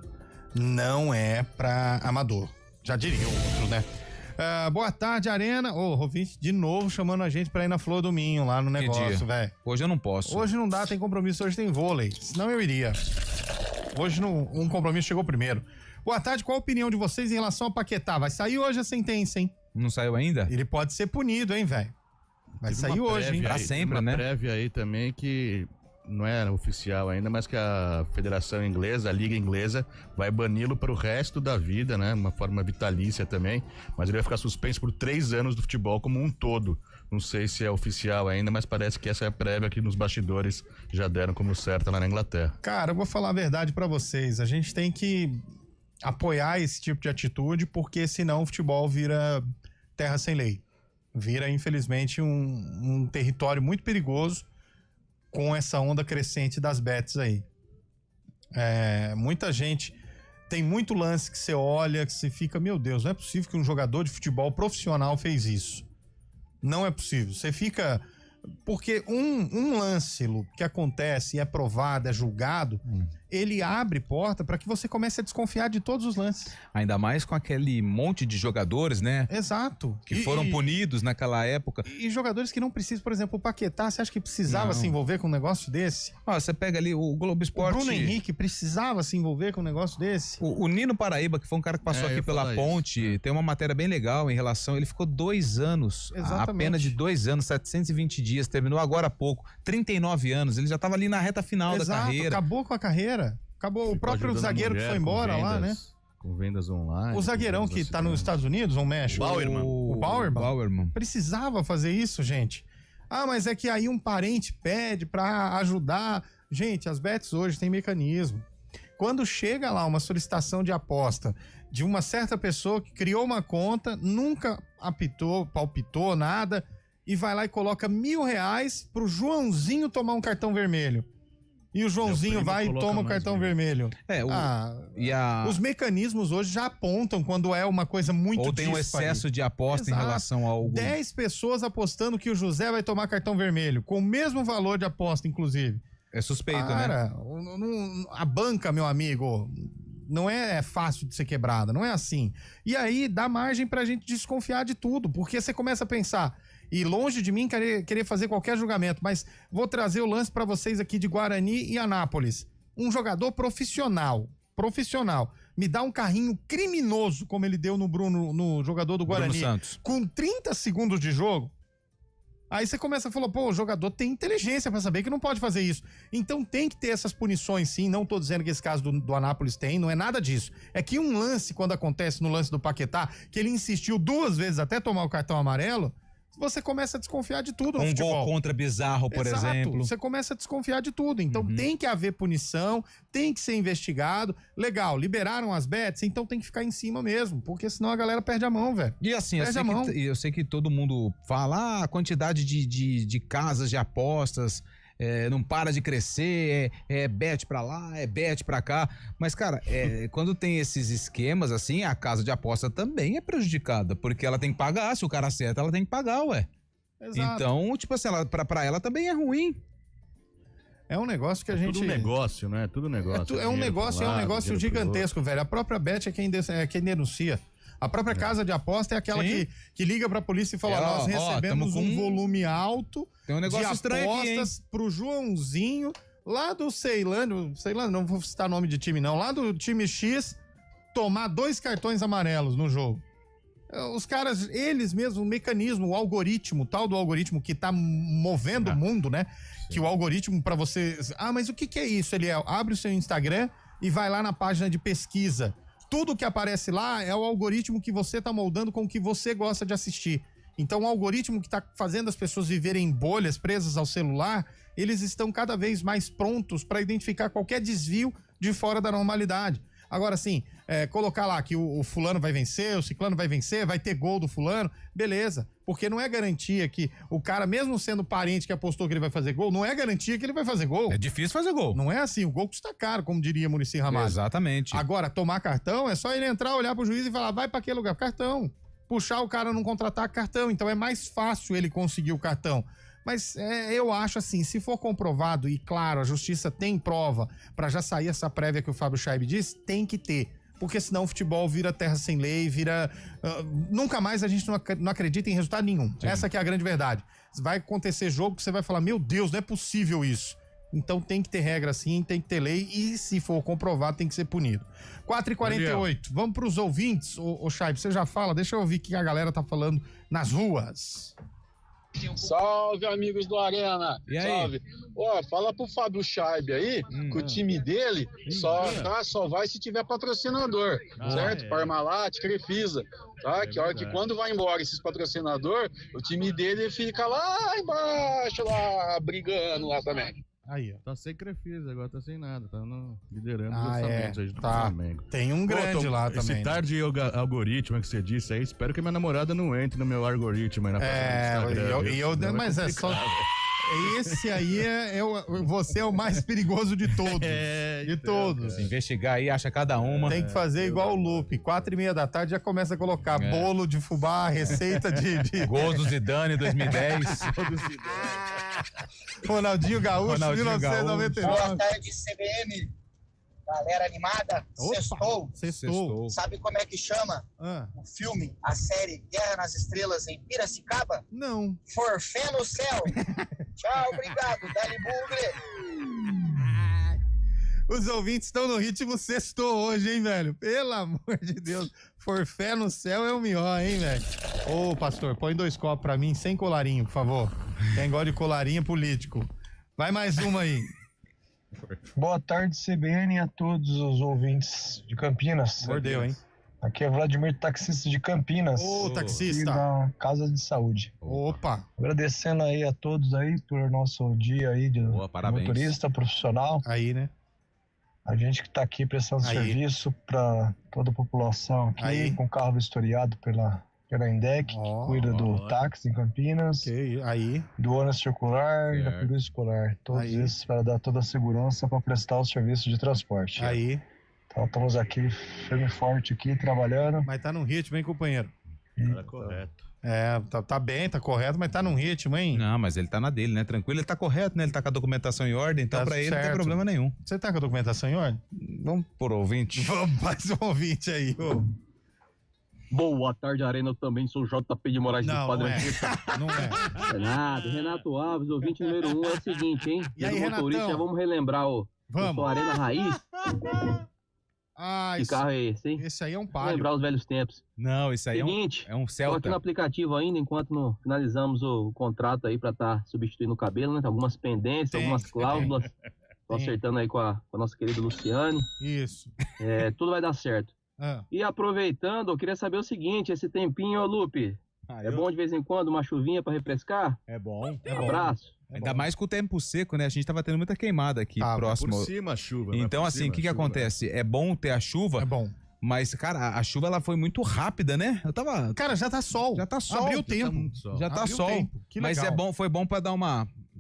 não é pra amador. Já diria o outro, né? Boa tarde, Arena. Rovinte, de novo chamando a gente pra ir na Flor do Minho, lá no negócio, velho. Hoje eu não posso. Hoje não dá, tem compromisso, hoje tem vôlei. Senão eu iria. Hoje um compromisso chegou primeiro. Boa tarde, qual a opinião de vocês em relação ao Paquetá? Vai sair hoje a sentença, hein? Não saiu ainda? Ele pode ser punido, hein, velho? Vai sair hoje, hein? Pra sempre, né? Uma prévia aí também que não é oficial ainda, mas que a Federação Inglesa, a Liga Inglesa, vai bani-lo para o resto da vida, né? Uma forma vitalícia também, mas ele vai ficar suspenso por 3 anos do futebol como um todo. Não sei se é oficial ainda, mas parece que essa é a prévia que nos bastidores já deram como certa lá na Inglaterra. Cara, eu vou falar a verdade pra vocês, a gente tem que apoiar esse tipo de atitude, porque senão o futebol vira terra sem lei. Vira, infelizmente, um território muito perigoso com essa onda crescente das bets aí. Muita gente... Tem muito lance que você olha, que você fica, meu Deus, não é possível que um jogador de futebol profissional fez isso. Não é possível. Você fica... Porque um lance, Lu, que acontece e é provado, é julgado, ele abre porta para que você comece a desconfiar de todos os lances. Ainda mais com aquele monte de jogadores, né? Exato. Que foram punidos naquela época. E jogadores que não precisam, por exemplo, o Paquetá, você acha que precisava se envolver com um negócio desse? Você pega ali o Globo Esporte... O Bruno Henrique precisava se envolver com um negócio desse? O Nino Paraíba, que foi um cara que passou aqui pela ponte, tem uma matéria bem legal em relação... Ele ficou 2 anos, apenas de 2 anos, 720 dias, terminou agora há pouco, 39 anos, ele já estava ali na reta final da carreira. Acabou com a carreira. Acabou. O próprio zagueiro que foi embora lá, né? Com vendas online. O zagueirão que tá nos Estados Unidos ou México? O Bauerman. Precisava fazer isso, gente. Mas é que aí um parente pede pra ajudar. Gente, as bets hoje tem mecanismo. Quando chega lá uma solicitação de aposta de uma certa pessoa que criou uma conta, nunca palpitou nada, e vai lá e coloca R$1.000 pro Joãozinho tomar um cartão vermelho. E o Joãozinho vai e toma o cartão vermelho. Os mecanismos hoje já apontam quando é uma coisa muito Ou tem um excesso de aposta em relação ao... 10 pessoas apostando que o José vai tomar cartão vermelho, com o mesmo valor de aposta, inclusive. É suspeito, né? A banca, meu amigo, não é fácil de ser quebrada, não é assim. E aí dá margem pra gente desconfiar de tudo, porque você começa a pensar... E longe de mim querer fazer qualquer julgamento, mas vou trazer o lance pra vocês aqui de Guarani e Anápolis. Um jogador profissional, me dá um carrinho criminoso, como ele deu no jogador do Guarani, com 30 segundos de jogo. Aí você começa a falar, o jogador tem inteligência pra saber que não pode fazer isso. Então tem que ter essas punições, sim. Não tô dizendo que esse caso do Anápolis tem, não é nada disso. É que um lance, quando acontece no lance do Paquetá, que ele insistiu 2 vezes até tomar o cartão amarelo, você começa a desconfiar de tudo no futebol. Gol contra bizarro, por exemplo. Você começa a desconfiar de tudo. Então tem que haver punição, tem que ser investigado. Legal, liberaram as bets, então tem que ficar em cima mesmo, porque senão a galera perde a mão, velho. E assim, eu sei que todo mundo fala a quantidade de casas de apostas... não para de crescer, bet pra lá, bet pra cá, mas cara, quando tem esses esquemas assim, a casa de aposta também é prejudicada, porque ela tem que pagar, se o cara acerta, ela tem que pagar, ué. Exato. Então, tipo assim, pra ela também é ruim. É um negócio que a gente... Tudo negócio, né? Tudo negócio. É um negócio gigantesco, velho. A própria Bet é quem denuncia. A própria casa de aposta é aquela que liga pra polícia e fala, nós recebemos um volume alto Tem um negócio de estranho apostas aqui, pro Joãozinho, lá do Ceilândia, não vou citar nome de time não, lá do time X, tomar 2 cartões amarelos no jogo. Os caras, eles mesmos, o mecanismo, o algoritmo, tal do algoritmo que tá movendo o mundo, né? Sim. Que o algoritmo pra você... mas o que é isso, Eliel? Abre o seu Instagram e vai lá na página de pesquisa. Tudo que aparece lá é o algoritmo que você tá moldando com o que você gosta de assistir. Então, o algoritmo que tá fazendo as pessoas viverem em bolhas, presas ao celular, eles estão cada vez mais prontos para identificar qualquer desvio de fora da normalidade. Agora, assim, colocar lá que o fulano vai vencer, o ciclano vai vencer, vai ter gol do fulano, beleza. Porque não é garantia que o cara, mesmo sendo parente que apostou que ele vai fazer gol, não é garantia que ele vai fazer gol. É difícil fazer gol. Não é assim, o gol custa caro, como diria Muricy Ramalho. Exatamente. Agora, tomar cartão é só ele entrar, olhar pro juiz e falar, vai pra aquele lugar, cartão. Puxar o cara num contra-ataque, cartão. Então é mais fácil ele conseguir o cartão. Mas eu acho assim, se for comprovado, e claro, a justiça tem prova pra já sair essa prévia que o Fábio Scheib disse, tem que ter. Porque senão o futebol vira terra sem lei, nunca mais a gente não acredita em resultado nenhum. Sim. Essa que é a grande verdade. Vai acontecer jogo que você vai falar, meu Deus, não é possível isso. Então tem que ter regra sim, tem que ter lei e se for comprovado tem que ser punido. 4h48, vamos pros ouvintes. Ô Scheib, você já fala, deixa eu ouvir o que a galera tá falando nas ruas. Salve, amigos do Arena. E aí? Salve. Fala pro Fábio Scheib aí que o time dele só vai se tiver patrocinador, certo? Parmalat, Crefisa, tá? Que a hora que quando vai embora esses patrocinadores, o time dele fica lá embaixo, lá brigando lá também. Aí, ó. Tá sem Crefisa, agora tá sem nada, tá liderando os lançamentos aí do tá. Flamengo. Tem um grande lá também. Esse tarde algoritmo que você disse aí, espero que minha namorada não entre no meu algoritmo aí na página do Instagram. Mas é só... Esse aí você é o mais perigoso de todos. De todos. Se investigar aí, acha cada uma. Tem que fazer igual o Lupe. 4h30 da tarde já começa a colocar bolo de fubá, receita de... Gols do Zidane 2010. Ronaldinho Gaúcho, 1999. Boa tarde, CBN. Galera animada, sextou. Sabe como é que chama o filme, a série Guerra nas Estrelas em Piracicaba? Não. Forfé no céu. Tchau, obrigado. Dali Bugre. Os ouvintes estão no ritmo sextou hoje, hein, velho? Pelo amor de Deus. Forfé no céu é o melhor, hein, velho? Ô, pastor, põe 2 copos pra mim sem colarinho, por favor. Quem gosta de colarinho político. Vai mais uma aí. Boa tarde, CBN, e a todos os ouvintes de Campinas. Mordeu, hein? Aqui é Vladimir, taxista de Campinas. Ô, taxista. Da Casa de Saúde. Opa. Agradecendo aí a todos aí por nosso dia aí de motorista profissional. Aí, né? A gente que tá aqui prestando serviço para toda a população aqui, com carro vistoriado pela INDEC, que cuida do táxi em Campinas, do ônibus circular e da polícia escolar. Todos esses para dar toda a segurança para prestar o serviço de transporte. Então estamos aqui, firme e forte aqui, trabalhando. Mas tá num ritmo, hein, companheiro? Tá correto. Tá bem, tá correto, mas tá num ritmo, hein? Não, mas ele tá na dele, né? Tranquilo, ele tá correto, né? Ele tá com a documentação em ordem, então pra ele não tem problema nenhum. Você tá com a documentação em ordem? Vamos por ouvinte. Vamos mais um ouvinte aí, ô. Boa tarde, Arena. Eu também sou JP de Moraes do Padre Anchieta. Não é. É nada. Renato Alves, ouvinte número 1, é o seguinte, hein? E aí, motorista, já vamos relembrar, eu sou Arena Raiz. Que carro é esse, hein? Esse aí é um Palio. Lembrar os velhos tempos. Não, esse aí é um Celta. Tô aqui no aplicativo ainda, enquanto não finalizamos o contrato aí pra estar substituindo o cabelo, né? Tem algumas pendências, algumas cláusulas. Tô acertando aí com a nossa querida Luciane. Isso. Tudo vai dar certo. E aproveitando, eu queria saber o seguinte, esse tempinho, Lupe, é bom de vez em quando uma chuvinha pra refrescar? É bom. Um abraço. Ainda mais com o tempo seco, né? A gente tava tendo muita queimada aqui próximo. Por cima a chuva. Então, assim, o que acontece? É bom ter a chuva. É bom. Mas, cara, a chuva ela foi muito rápida, né? Cara, já tá sol. Já tá sol. Abriu o tempo. Já tá sol. Que legal. Mas foi bom pra dar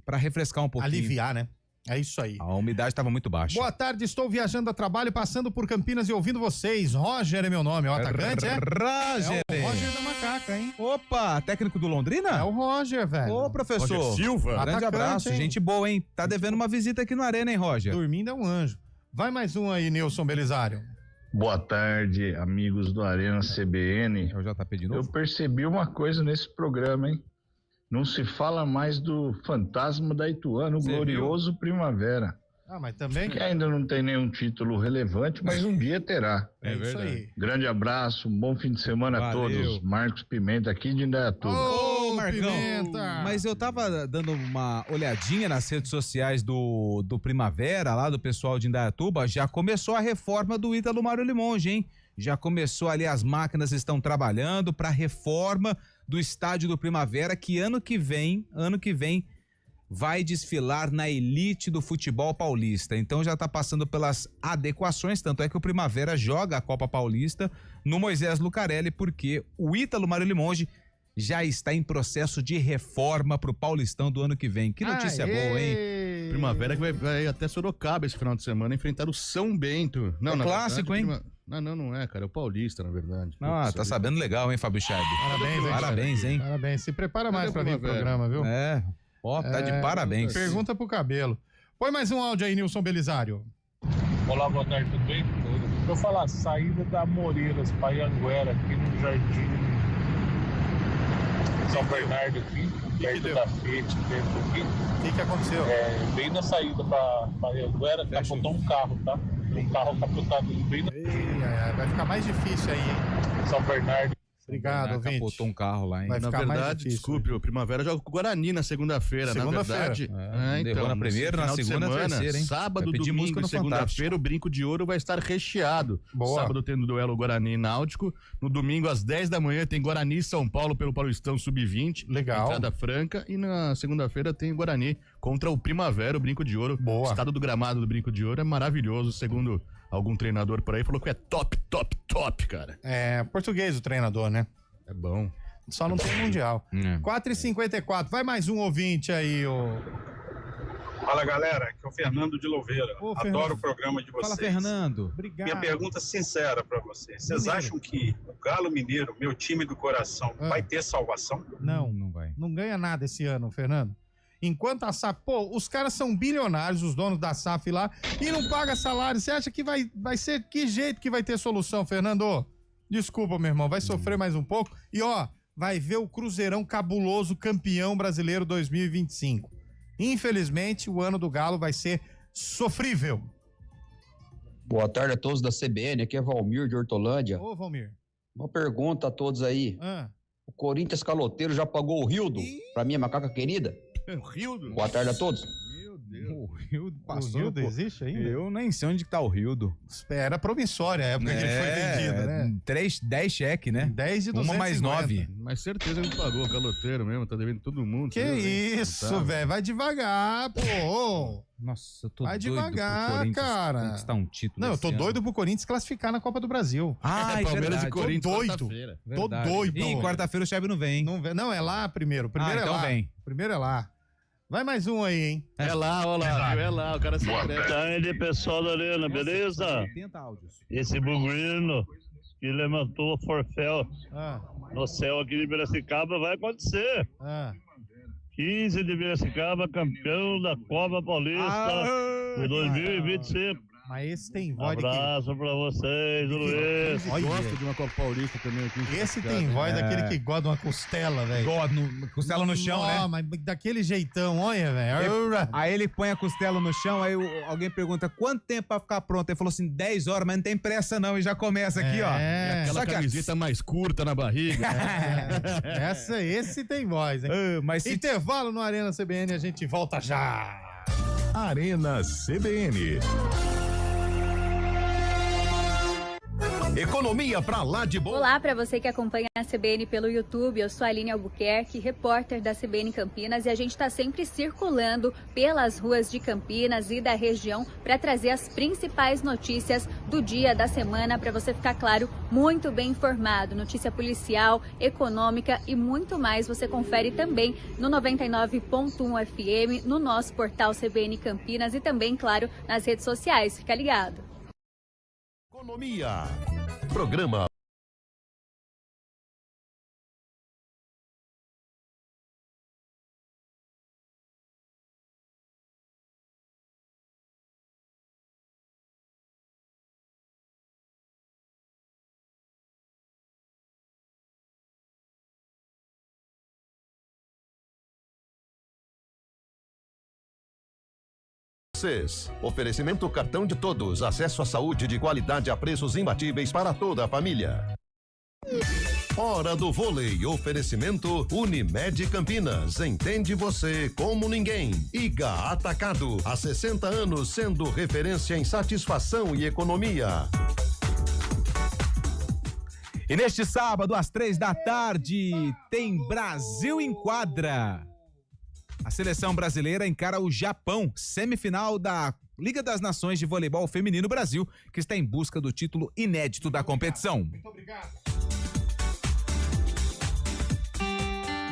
pra refrescar um pouquinho. Aliviar, né? É isso aí. A umidade estava muito baixa. Boa tarde, estou viajando a trabalho, passando por Campinas e ouvindo vocês. Roger é meu nome, o atacante é? Roger. É o Roger da Macaca, hein? Opa, técnico do Londrina? É o Roger, velho. Ô, professor. Roger Silva. Grande Atacante, abraço, hein? gente boa, hein? Tá devendo uma visita aqui no Arena, hein, Roger? Dormindo é um anjo. Vai mais um aí, Nilson Belisário. Boa tarde, amigos do Arena CBN. Eu já tá pedindo. Eu percebi uma coisa nesse programa, hein? Não se fala mais do fantasma da Ituano, o glorioso Primavera. Ah, mas também... Que ainda não tem nenhum título relevante, mas um dia terá. É isso aí. Grande abraço, um bom fim de semana a todos. Marcos Pimenta aqui de Indaiatuba. Ô, Marcão, mas eu tava dando uma olhadinha nas redes sociais do Primavera, lá do pessoal de Indaiatuba, já começou a reforma do Ítalo Mário Limonge, hein? Já começou ali, as máquinas estão trabalhando para reforma do estádio do Primavera, que ano que vem vai desfilar na elite do futebol paulista. Então já tá passando pelas adequações, tanto é que o Primavera joga a Copa Paulista no Moisés Lucarelli, porque o Ítalo Mário Limonge já está em processo de reforma pro Paulistão do ano que vem. Que notícia boa, hein? Primavera que vai até Sorocaba esse final de semana enfrentar o São Bento. Não, é clássico, verdade, hein? Não é, cara. É o Paulista, na verdade. Ah, tá sabendo legal, hein, Fábio Chaib? Parabéns, hein? Parabéns. Se prepara mais pra vir pro programa, viu? É. Ó, tá de parabéns. Pergunta pro cabelo. Põe mais um áudio aí, Nilson Belisário. Olá, boa tarde, tudo bem? Eu falar, saída da Moreiras para Anguera, aqui no Jardim São Bernardo, aqui, perto da Fiat, dentro aqui. O que aconteceu? Bem na saída para Anguera, capotou um carro, tá? Um carro capotado bem na... Vai ficar mais difícil aí, hein? São Bernardo. Obrigado, ouvinte. Capotou um carro lá, hein? Na verdade, desculpe, o Primavera joga com o Guarani na segunda-feira. Na verdade, então, na primeira, na segunda, na terceira, hein? Sábado, domingo e segunda-feira, o Brinco de Ouro vai estar recheado. Boa. Sábado tendo duelo Guarani e Náutico. No domingo, às 10 da manhã, tem Guarani e São Paulo pelo Paulistão Sub-20. Legal. Entrada franca. E na segunda-feira tem Guarani contra o Primavera, o Brinco de Ouro. Boa. O estado do gramado do Brinco de Ouro é maravilhoso, segundo algum treinador por aí, falou que é top, cara. É português o treinador, né? É bom. Só não tem mundial. 4h54. Vai mais um ouvinte aí, ô. Fala, galera. Aqui é o Fernando de Louveira. Adoro o programa de vocês. Fala, Fernando. Obrigado. Minha pergunta sincera pra vocês. Vocês acham que o Galo Mineiro, meu time do coração, vai ter salvação? Não vai. Não ganha nada esse ano, Fernando. Enquanto a SAF... Pô, os caras são bilionários, os donos da SAF lá, e não paga salário. Você acha que vai ser... Que jeito que vai ter solução, Fernando? Desculpa, meu irmão, vai sofrer mais um pouco. E ó, vai ver o Cruzeirão cabuloso campeão brasileiro 2025. Infelizmente, o ano do Galo vai ser sofrível. Boa tarde a todos da CBN, aqui é Valmir de Hortolândia. Ô, Valmir. Uma pergunta a todos aí. O Corinthians Caloteiro já pagou o Rildo pra minha macaca querida? O Rildo? Boa tarde a todos. O Rildo passou. O Rildo existe ainda? Eu nem sei onde que tá o Rildo. Era promissória a época que ele foi vendido, né? 10 cheques, né? 10 de 250. Uma mais 9. Mas certeza que pagou o caloteiro mesmo, tá devendo todo mundo. Que isso, velho? Vai devagar, pô. Nossa, eu tô Vai doido devagar, pro cara. conquistar um título. Não, eu tô doido pro Corinthians classificar na Copa do Brasil. Ah, Palmeiras verdade. e Corinthians. Tô doido. Tô doido. Ih, quarta-feira o Chave não vem. Não, é lá primeiro. Primeiro é então lá. vem. Primeiro é lá. Vai mais um aí, hein? É lá, olha lá, viu? É lá, o cara se Boa tarde, pessoal da Arena, beleza? Esse bugrino que levantou o forféu no céu aqui de Piracicaba vai acontecer. 15 de Piracicaba, campeão da Copa Paulista de 2025. Mas esse tem voz Abraço pra vocês, Luiz. Gosta de uma Copa Paulista também aqui. Esse tem voz daquele que gosta de uma costela, velho. Costela no chão, né? Mas daquele jeitão, olha, velho. Aí ele põe a costela no chão, aí alguém pergunta quanto tempo pra ficar pronto? Ele falou assim, 10 horas, mas não tem pressa não, e já começa aqui, ó. E aquela camiseta mais curta na barriga. Esse tem voz, hein? Intervalo no Arena CBN, a gente volta já. Arena CBN. Economia pra lá de boa. Olá para você que acompanha a CBN pelo YouTube. Eu sou a Aline Albuquerque, repórter da CBN Campinas, e a gente está sempre circulando pelas ruas de Campinas e da região para trazer as principais notícias do dia, da semana, para você ficar, claro, muito bem informado. Notícia policial, econômica e muito mais você confere também no 99.1 FM, no nosso portal CBN Campinas e também, claro, nas redes sociais. Fica ligado. Economia. Programa Oferecimento cartão de todos, acesso à saúde de qualidade a preços imbatíveis para toda a família. Hora do vôlei, oferecimento Unimed Campinas, entende você como ninguém. Iga Atacado, há 60 anos sendo referência em satisfação e economia. E neste sábado, às 15h, tem Brasil em quadra. A seleção brasileira encara o Japão, semifinal da Liga das Nações de Voleibol Feminino Brasil, que está em busca do título inédito da competição. Muito obrigado.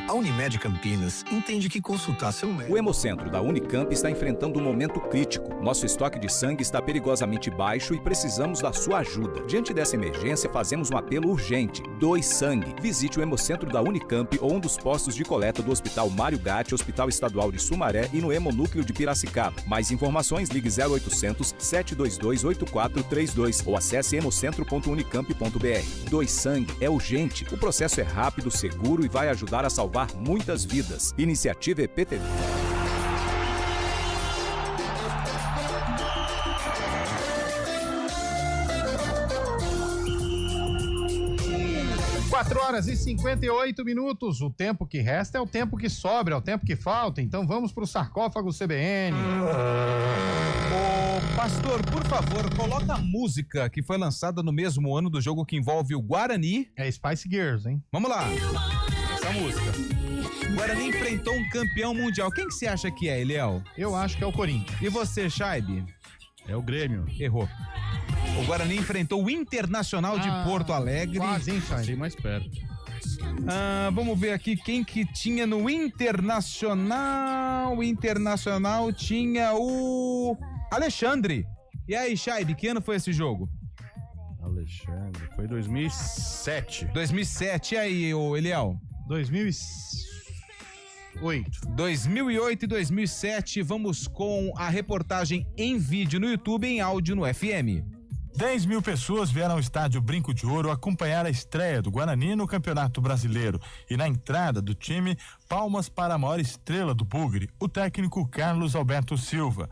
A Unimed Campinas entende que consultar seu médico... O Hemocentro da Unicamp está enfrentando um momento crítico. Nosso estoque de sangue está perigosamente baixo e precisamos da sua ajuda. Diante dessa emergência, fazemos um apelo urgente. Doe sangue. Visite o Hemocentro da Unicamp ou um dos postos de coleta do Hospital Mário Gatti, Hospital Estadual de Sumaré e no Hemonúcleo de Piracicaba. Mais informações, ligue 0800 722 8432 ou acesse hemocentro.unicamp.br. Doe sangue é urgente. O processo é rápido, seguro e vai ajudar a salvar muitas vidas. Iniciativa EPTV. Quatro horas e 58 minutos. O tempo que resta é o tempo que sobra, é o tempo que falta. Então vamos pro sarcófago CBN. Ô, pastor, por favor, coloca a música que foi lançada no mesmo ano do jogo que envolve o Guarani. É Spice Girls, hein? Vamos lá. Essa música. O Guarani enfrentou um campeão mundial. Quem que você acha que é, Eliel? Eu acho que é o Corinthians. E você, Chaibe? É o Grêmio. Errou. O Guarani enfrentou o Internacional de Porto Alegre. Quase, hein, Chaibe? Achei mais perto. Vamos ver aqui quem que tinha no Internacional. O Internacional tinha o Alexandre. E aí, Chaibe, que ano foi esse jogo? Alexandre, foi 2007. 2007, e aí, ô Eliel? 2008 e 2007, vamos com a reportagem em vídeo no YouTube e em áudio no FM. 10 mil pessoas vieram ao estádio Brinco de Ouro acompanhar a estreia do Guarani no Campeonato Brasileiro. E na entrada do time, palmas para a maior estrela do Bugre, o técnico Carlos Alberto Silva.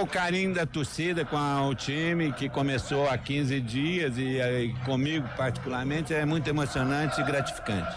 O carinho da torcida com o time que começou há 15 dias e comigo particularmente é muito emocionante e gratificante.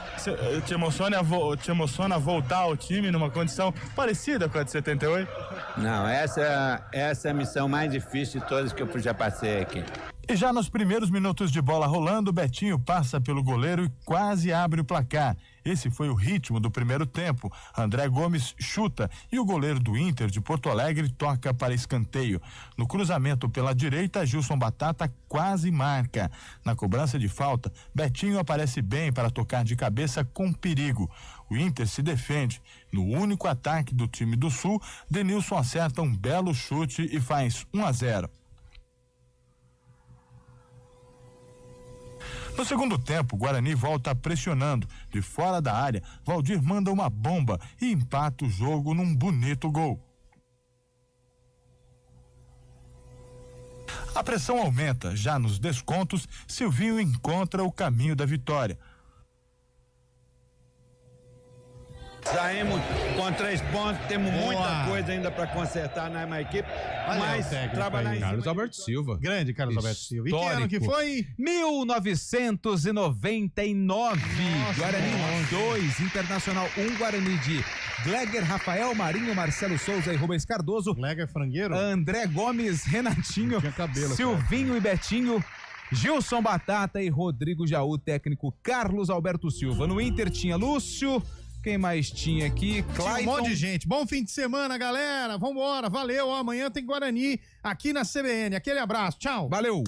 Te emociona voltar ao time numa condição parecida com a de 78? Não, essa é a missão mais difícil de todas que eu já passei aqui. E já nos primeiros minutos de bola rolando, Betinho passa pelo goleiro e quase abre o placar. Esse foi o ritmo do primeiro tempo. André Gomes chuta e o goleiro do Inter de Porto Alegre toca para escanteio. No cruzamento pela direita, Gilson Batata quase marca. Na cobrança de falta, Betinho aparece bem para tocar de cabeça com perigo. O Inter se defende. No único ataque do time do Sul, Denilson acerta um belo chute e faz 1-0. No segundo tempo, o Guarani volta pressionando. De fora da área, Valdir manda uma bomba e empata o jogo num bonito gol. A pressão aumenta. Já nos descontos, Silvinho encontra o caminho da vitória. Saímos com 3 pontos, temos muita coisa ainda para consertar na equipe, mas trabalhar em Carlos Alberto Silva. Grande Carlos Alberto Silva. E que ano que foi? 1999. Guarani 2, Internacional 1, Guarani de Gleger, Rafael Marinho, Marcelo Souza e Rubens Cardoso. Gleger frangueiro. André Gomes, Renatinho, Silvinho e Betinho. Gilson Batata e Rodrigo Jaú, técnico Carlos Alberto Silva. No Inter tinha Lúcio. Quem mais tinha aqui? Clayton. Um monte de gente. Bom fim de semana, galera. Vambora. Valeu. Amanhã tem Guarani aqui na CBN. Aquele abraço. Tchau. Valeu.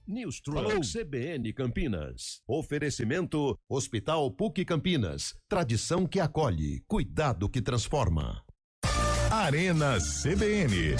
News Truck CBN Campinas. Oferecimento Hospital PUC Campinas. Tradição que acolhe. Cuidado que transforma. Arena CBN.